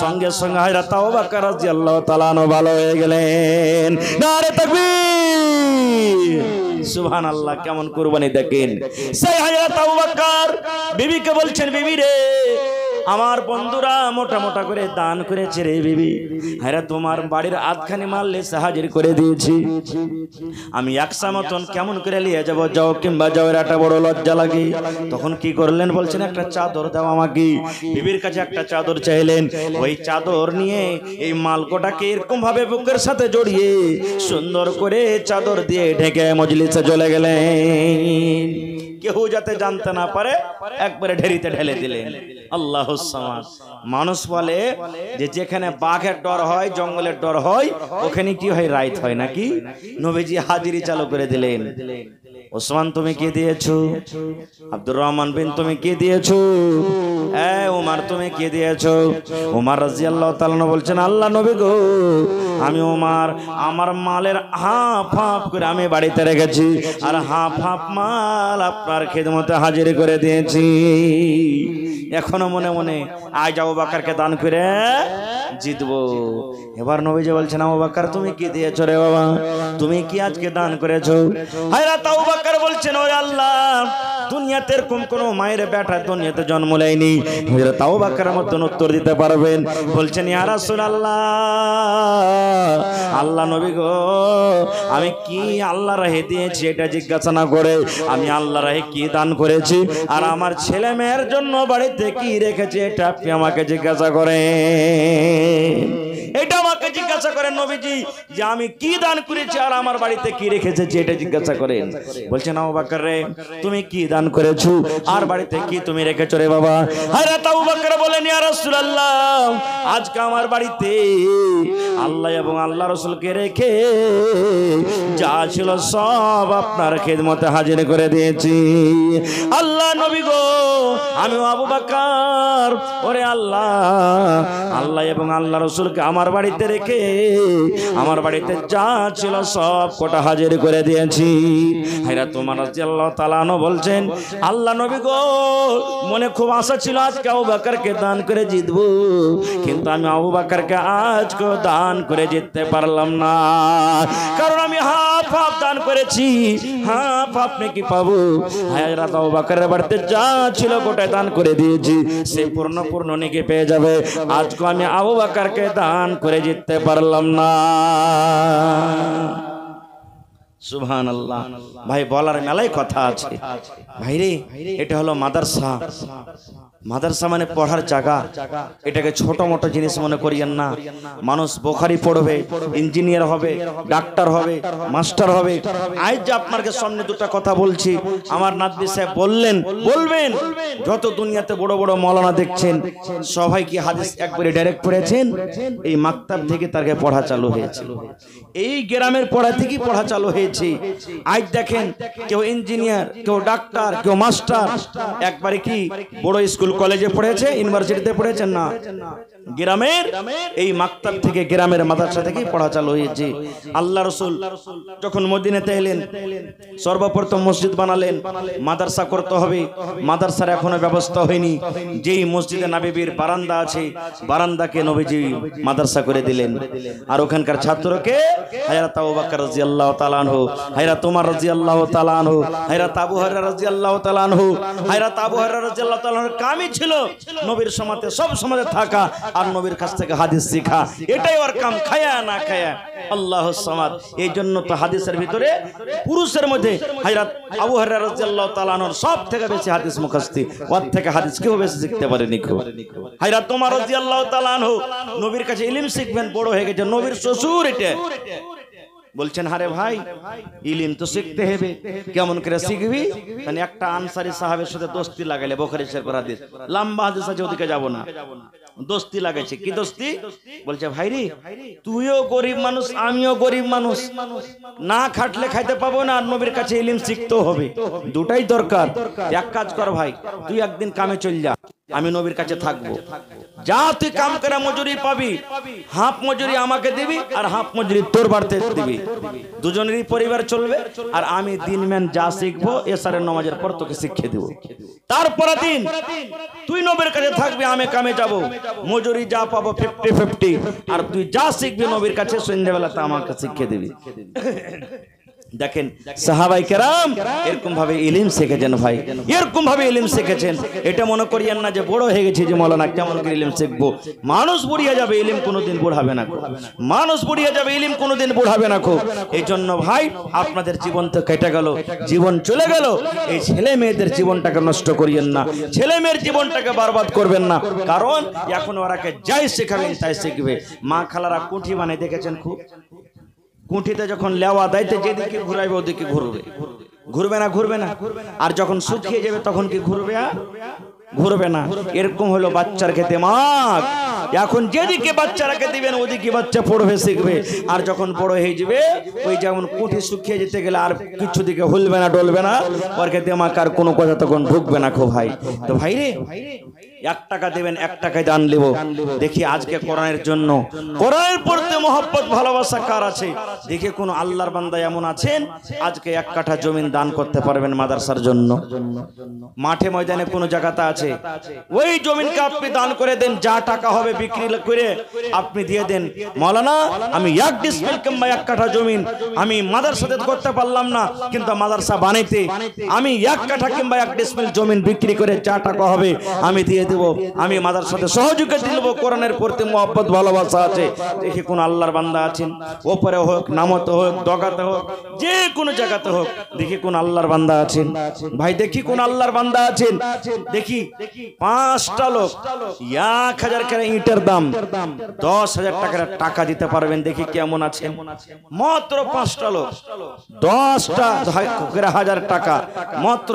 সঙ্গে সঙ্গে হযরত আবু বকর রাদিয়াল্লাহু তাআলা আনহু ভালো হয়ে গেলেন। নারে তাকবীর, সুবহানাল্লাহ। কেমন কুরবানি দেখেন। সেই হযরত আবু বকর বিবিকে বলছেন, বিবি রে, আমার বন্ধুরা মোটা মোটা করে দান করেছে রে বিবি, হ্যাঁ তোমার বাড়ির আধখানি মারলে হাজির করে দিয়েছি, আমি একশা মতন কেমন করে নিয়ে যাব, যাও কিংবা যাও, এটা বড় লজ্জা লাগে। তখন কি করলেন? বলছেন একটা চাদর দাও আমাকে। বিবির কাছে একটা চাদর চাইলেন, ওই চাদর নিয়ে এই মালকোটাকে এরকম ভাবে বুকের সাথে জড়িয়ে সুন্দর করে চাদর দিয়ে ঢেকে মজলিসে চলে গেলেন। কেউ যাতে জানতে না পারে একবারে ঢেরিতে ঢেলে দিলেন। আল্লাহুস সামাদ। মানুষ বলে যে যেখানে বাঘের ডর হয়, জঙ্গলের ডর হয়, ওখানে কি হয়? রাইত হয় নাকি? নবীজি হাজিরি চালু করে দিলেন। ওসমান তুমি কি দিয়েছো? আব্দুর রহমান বিন তুমি কি দিয়েছো? উমার তুমি কি দিয়েছো? উমার রাদিয়াল্লাহু তাআলা বলছেন, আল্লাহ নবী গো, আমি উমার আমার মালের হাফ হাফ করে আমি বাড়িতে রেখেছি, আর হাফ হাফ মাল আপনার খিদমতে হাজির করে দিয়েছি। এখনো মনে মনে আজ আবু বকরকে দান করে জিতবো। এবার নবীজি বলছেন, আবু বকর তুমি কি দিয়েছো রে বাবা? তুমি কি আজকে দান করেছো? হযরত আবু বকর বলছেন, ওরে আল্লাহ, দুনিয়াতে এরকম কোন মায়ের বেটা দুনিয়াতে জন্ম নেয়নি। হযরত আবু বকরের মতন উত্তর দিতে পারবেন। বলছেন, ইয়া রাসূলুল্লাহ, আল্লাহ নবী গো, আমি কি আল্লাহ রাহে দিয়েছি এটা জিজ্ঞাসা না করে আমি আল্লাহ রাহে কি দান করেছি, আর আমার ছেলে মেয়ের জন্য বাড়িতে কি রেখেছি এটা আপনি আমাকে জিজ্ঞাসা করেন। এটা আমাকে জিজ্ঞাসা জিজ্ঞাসা করেন নবীজি যে আমি কি দান করেছি আর আমার বাড়িতে কি রেখেছি, এটা জিজ্ঞাসা করেন। বলছেন আবু বকর রে, তুমি কি দান করেছো আর বাড়িতে কি তুমি রেখেছো রে বাবা? হযরত আবু বকর বলেন, ইয়া রাসূলুল্লাহ, আজকে আমার বাড়িতে আল্লাহ এবং আল্লাহ রাসূলকে রেখে যা ছিল সব আপনার খিদমতে হাজির করে দিয়েছি। আল্লাহ নবী গো, আমি আবু বকর, ওরে আল্লাহ, আল্লাহ এবং আল্লাহ রাসূলকে আমার বাড়িতে রেখে আমার বাড়িতে যা ছিল সব কোটা হাজির করে দিয়েছি। হযরত ওমর রাদিয়াল্লাহু তাআলা আনহু বলছেন, আল্লাহ নবী গো, মনে খুব আশা ছিল আজকে আবু বকরকে দান করে জিতবো, কিন্তু আমি আবু বকরকে আজকে দান করে জিততে পারলাম না, কারণ আমি হাফ হাফ দান করেছি, হাফ হাফ নাকি পাবো। হযরত আবু বকরের বাড়িতে যা ছিল গোটা দান করে দিয়েছি, সে পূর্ণ নাকি পেয়ে যাবে, আজকে আমি আবু বকরকে দান করে জিততে পারলাম না। সুবহানাল্লাহ। ভাই বলার মেলায় কথা আছে ভাইরে, এটা হলো মাদ্রাসা। মাদ্রাসা মানে পড়ার জায়গা, এটাকে ছোট মোটো জিনিস মনে করিয়েন না। মানুষ বুখারী পড়বে, ইঞ্জিনিয়ার হবে, ডাক্তার হবে, মাস্টার হবে। আজ যে আপনাকে সামনে দুটো কথা বলছি, আমার নাদবি সাহেব বলবেন যত দুনিয়াতে বড় বড় মাওলানা দেখছেন সবাই কি হাদিস একবারে ডাইরেক্ট পড়েছেন? এই মাকতাব থেকে তাকে পড়া চালু হয়েছে, এই গ্রামের পড়া থেকেই পড়া চালু হয়েছে। আজ দেখেন কেউ ইঞ্জিনিয়ার, কেউ ডাক্তার, কেউ মাস্টার, একবারে কি বড় স্কুল কলেজে পড়েছে, ইউনিভার্সিটিতে পড়েছেন না, গ্রামের এই মাকতাব থেকে, গ্রামের মাদ্রাসা থেকে পড়া চালু হয়েছে। আল্লাহ রাসূল যখন মদিনাতে এলেন, সর্বপ্রথম মসজিদ বানালেন, মাদ্রাসা করতে হবে। মাদ্রাসার এখনো ব্যবস্থা হয়নি। যেই মসজিদে নববীর বারান্দা আছে, বারান্দাকে নবীজি মাদ্রাসা করে দিলেন। আর ওখানকার ছাত্রকে হযরত আবু বকর রাদিয়াল্লাহু তাআলা আনহু, হযরত ওমর রাদিয়াল্লাহু তাআলা আনহু, হযরত আবু হুরায়রা রাদিয়াল্লাহু তাআলা আনহু, হযরত আবু হুরায়রা রাদিয়াল্লাহু তাআলা আনহুর কামই ছিল নবীর সমাতে সব সমাজে থাকা আর নবীর কাছ থেকে হাদিস শেখা, এটাই ওর কাম, খায়া না খায়া। আল্লাহুস সামাদ। এই জন্য তো হাদিসের ভিতরে পুরুষের মধ্যে হযরত আবু হুরায়রা রাদিয়াল্লাহু তাআলা আনহুর সব থেকে বেশি হাদিস মুখস্থি, ওর থেকে হাদিস কেউ বেশি শিখতে পারেনি। হযরত ওমর রাদিয়াল্লাহু তাআলা আনহু নবীর কাছে ইলম শিখবেন, বড় হয়ে গেছে, নবীর শ্বশুর এটা। বলছেন আরে ভাই ইলম তো শিখতে হবে, কেমন করে শিখবি? মানে একটা আনসারী সাহাবের সাথে দোস্তি লাগাইলে, বুখারী শরীফের হাদিস, লম্বা হাদিস আছে, ওদিকে যাব না, দোস্তি লাগাইছে। কি দোস্তি? বলছে ভাই রে, তুইও গরিব মানুষ, আমিও গরিব মানুষ, না খাটলে খাইতে পাবো না, আর নবীর কাছে ইলম শিখতেও হবে, দুটাই দরকার। এক কাজ কর ভাই, তুই একদিন কামে চল যা, আমি নবীর কাছে থাকবো, যা তুই কাম করে মজুরি পাবি, হাফ মজুরি আমাকে দিবি আর হাফ মজুরি তোর বাড়িতে দিবি, দুজনেরই পরিবার চলবে। আর আমি দিনম্যান যা শিখবো এশারের নামাজের পর তোকে শিখিয়ে দেবো। তারপরে দিন তুই নবীর কাছে থাকবি, আমি কামে যাব, মজুরি যা পাবো 50-50, আর তুই যা শিখবি নবীর কাছে সন্ধ্যাবেলাতে আমাকে শিখিয়ে দিবি। দেখেন সাহাবায়ে কেরাম এরকম ভাবে ইলম শিখেছেন ভাই, এরকম ভাবে ইলম শিখেছেন। এটা মনে করিয়েন না যে বড় হয়ে গেছে যে মাওলানা কেমন করে ইলম শিখবো। মানুষ বুড়িয়ে যাবে, ইলম কোনোদিন বুড়াবে না। মানুষ বুড়িয়ে যাবে, ইলম কোনোদিন বুড়াবে না। এই জন্য ভাই আপনাদের জীবন তো কেটে গেল, জীবন চলে গেল, এই ছেলে মেয়েদের জীবনটাকে নষ্ট করিয়েন না, ছেলে মেয়ের জীবনটাকে বরবাদ করবেন না। কারণ এখন ওরাকে যাই শেখাবেন তাই শিখবে। মা খালারা কুঠি বানাই দেখেছেন, খুব কুঠিতে যখন লেওয়া দেয়তে যেদিকে ঘুরাইবে ওদিকে ঘুরবে, ঘুরবে না, ঘুরবে না। আর যখন শুকিয়ে যাবে তখন কি ঘুরবে? ঘুরবে না। এরকম হলো বাচ্চার ক্ষেত্রে মাগ, এখন যেদিকে বাচ্চারাকে দিবেন ওদিকে বাচ্চা পড়বে, শিখবে। আর যখন বড় হয়ে যাবে, ওই যেমন কুঠি শুকিয়ে যেতে গেলে আর কিছু দিকে হুলবে না, ডলবে না, ওর ক্ষেত্রে মাক আর কোনো কথা তখন ঢুকবে না। খো ভাই, তো ভাই রে, 1 টাকা দেবেন, 1 টাকায় দান নেব। দেখি আজকে কোরআনের জন্য, কোরআনের পড়তে মহব্বত ভালোবাসা কার আছে? দেখে কোন আল্লাহর বান্দা এমন আছেন আজকে 1 কাঠা জমিন দান করতে পারবেন মাদ্রাসার জন্য? মাঠে ময়দানে কোন জায়গাতে আছে? ওই জমিনকে আপনি দান করে দেন, যা টাকা হবে বিক্রি করে আপনি দিয়ে দেন, মাওলানা আমি 1 ডিসমিল কিংবা 1 কাঠা জমিন আমি মাদ্রাসাতে করতে পারলাম না, কিন্তু মাদ্রাসা বানাইতে আমি 1 কাঠা কিংবা 1 ডিসমিল জমিন বিক্রি করে যা টাকা হবে আমি দিয়ে দেব, আমি মাদ্রাসাতে সহযোগিতা দিব। কোরআনের প্রতি মহব্বত ভালোবাসা আছে। দেখি কোন আল্লাহর বান্দা আছেন, ওপরে হোক, নামতে হোক, দগাতে হোক, যে কোনো জায়গাতে হোক, দেখি কোন আল্লাহর বান্দা আছেন ভাই, দেখি কোন আল্লাহর বান্দা আছেন। দেখি 5টা লোক 1000 করে ইটা ইটের দাম 10,000 টাকার টাকা দিতে পারবেন। দেখি কেমন আছে। মাত্র 5টা লোক 10টা করে 1000 টাকা, মাত্র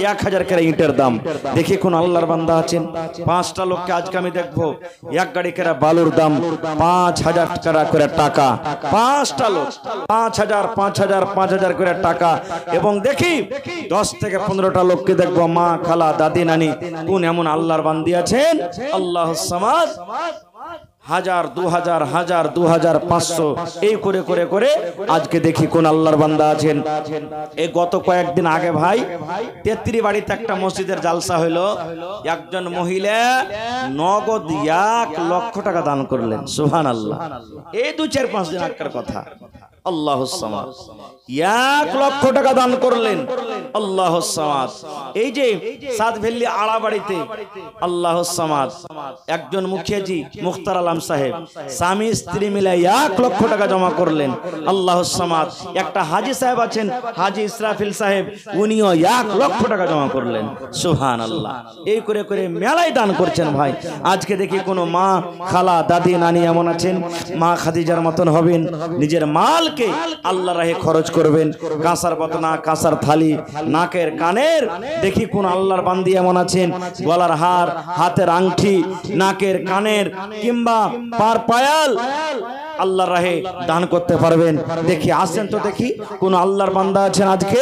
1000 করে ইটের দাম। দেখি কোন আল্লাহর বান্দা আছেন। 5টা লোককে আজকে আমি দেখবো এক গাড়ি করে বালুর দাম 5,000 টাকা করে টাকা। 5টা লোক 5,000 করে টাকা। এবং দেখি 10 থেকে 15টা লোককে দেখবো মা, খালা, দাদি, নানি। কোন এমন আল্লাহর বান্দি আছেন আল্লাহুস সামাদ 1000, 2000, 1000, 2000, 500 এই করে করে করে আজকে দেখি কোন আল্লাহর বান্দা আছেন। এই গত কয়েকদিন আগে ভাই তেত্রি বাড়িতে একটা মসজিদের জালসা হইলো। একজন মহিলা নগদ 1 লক্ষ টাকা দান করলেন। সুবহানাল্লাহ। এই 2-4-5 দিন আগের কথা। আল্লাহুস সামাদ 1 লক্ষ টাকা দান করলেন। আল্লাহুস সামাদ। এই যে সাতভেল্লি আড়াবাড়িতে আল্লাহুস সামাদ একজন মুখিয়াজি মুখতার আলম সাহেব স্বামী স্ত্রী মিলে 1 লক্ষ টাকা জমা করলেন। আল্লাহুস সামাদ। একটা হাজী সাহেব আছেন, হাজী ইসরাফিল সাহেব, উনিও 1 লক্ষ টাকা জমা করলেন। সুবহানাল্লাহ। এই করে করে মেলায় দান করছেন ভাই। আজকে দেখি কোন মা, খালা, দাদি, নানি এমন আছেন মা খাদিজার মতন হবেন, নিজের মাল আল্লাহ রাহে খরচ করবেন। কাঁসার বদনা, কাঁসার থালি, নাকের কানের। দেখি কোন আল্লাহর বান্দি এমন আছেন গলার হার, হাতের আংটি, নাকের কানের কিংবা পার পায়াল আল্লাহর রাহে দান করতে পারবেন। দেখি আসেন তো দেখি কোন আল্লাহর বান্দা আছেন আজকে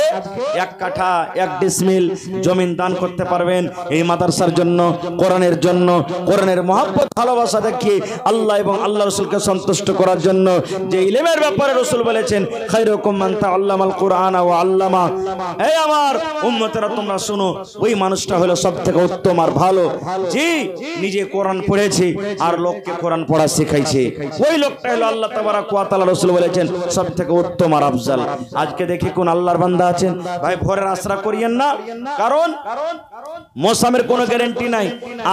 1 কাঠা 1 ডিসমিল জমিন দান করতে পারবেন এই মাদ্রাসার জন্য, কোরআনের জন্য, কোরআনের মহব্বত ভালোবাসা দেখি আল্লাহ এবং আল্লাহ রাসূলকে সন্তুষ্ট করার জন্য। যে ইলমের ব্যাপারে রাসূল বলেছেন খায়রুকুম মান তাআল্লামাল কুরআন ওয়া আল্লামা। এই আমার উম্মতেরা তোমরা শুনো, ওই মানুষটা হলো সবথেকে উত্তম আর ভালো যে নিজে কোরআন পড়েছে আর লোককে কোরআন পড়া শেখাইছে। ওই লোকটা হলো আল্লাহ তাবারাক ওয়া তাআলা। রাসূল বলেছেন সবথেকে উত্তম আর আফজাল। আজকে দেখি কোন আল্লাহর বান্দা আছেন ভাই। ভোরের আশরা করিয়েন না, কারণ মৌসুমের কোনো গ্যারান্টি নাই।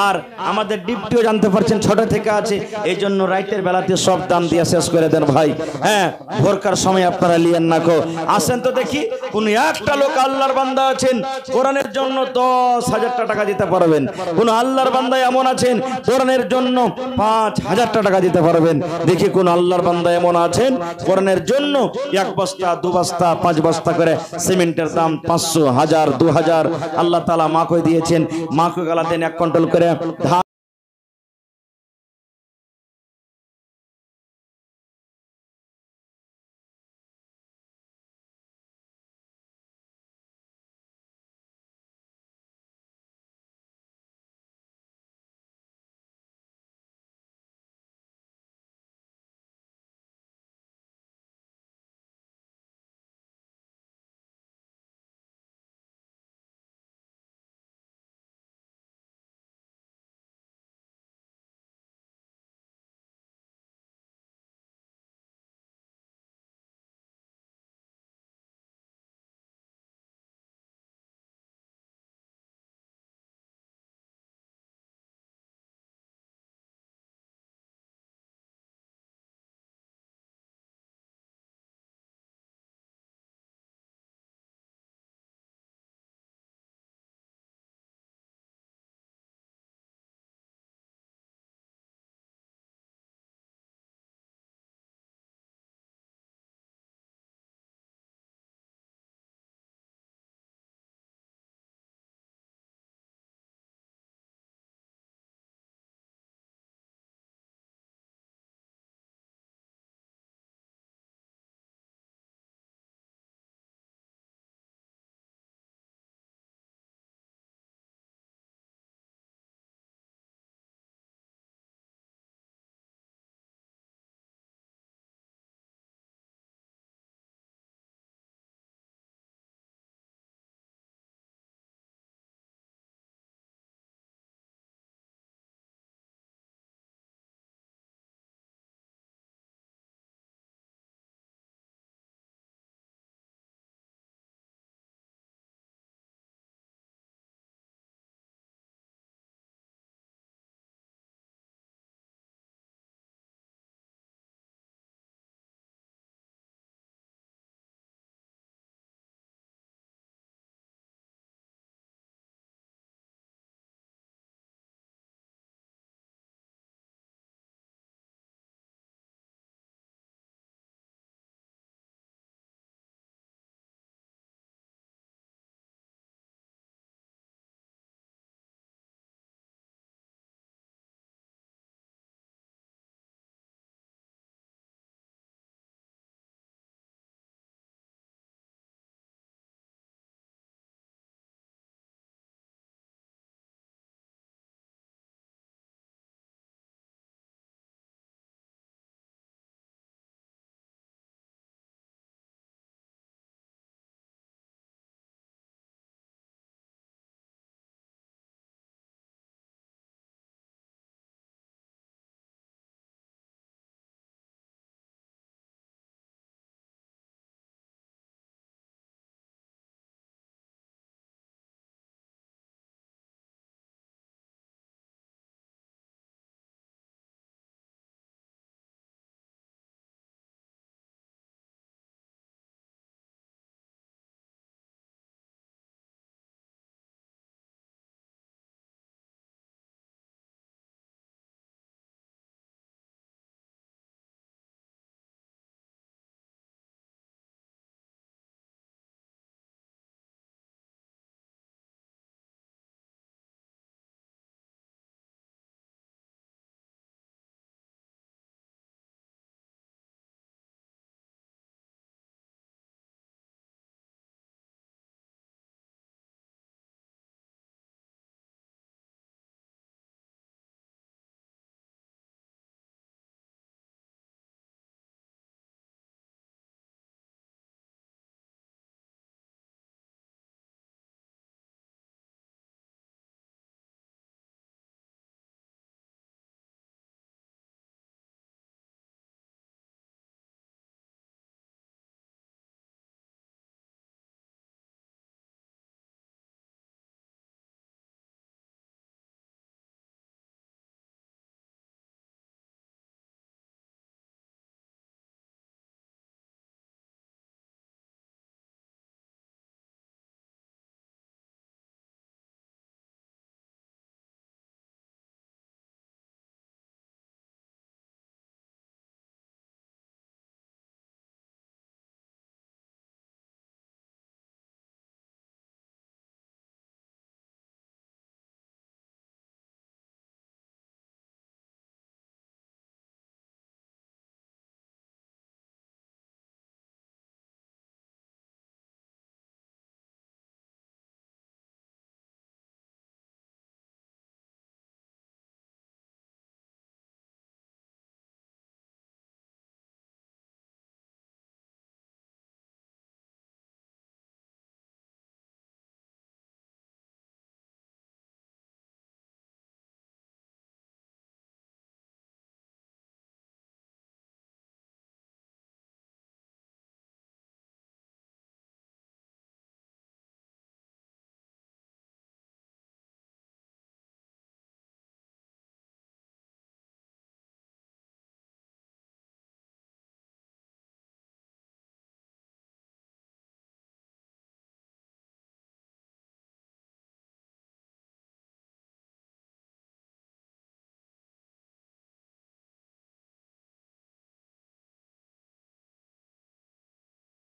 আর আমাদের ডিপটিও জানতে পারছেন ছোট থেকে আছে, এই জন্য রাইতের বেলাতে সব দাম দিয়ে শেষ করে দেন ভাই। হ্যাঁ, ভোরকার সময় আপনারা লিয়েন না কো। আসেন তো দেখি কোন একটা লোক আল্লাহর বান্দা আছেন কোরআনের জন্য 10,000 টাকা দিতে পারবেন। কোন আল্লাহর বান্দা এমন আছেন কোরআনের জন্য 5,000 টাকা দিতে পারবেন। দেখি কোন আল্লাহর বান্দা এমন আছেন কোরআনের জন্য 1 বস্তা, 2 বস্তা, 5 বস্তা করে সিমেন্টের দাম 500, 1000, 2000 আল্লাহ তাআলা মাকে দিয়েছেন। মাকে গালা দেন 1 কুইন্টাল করে ধান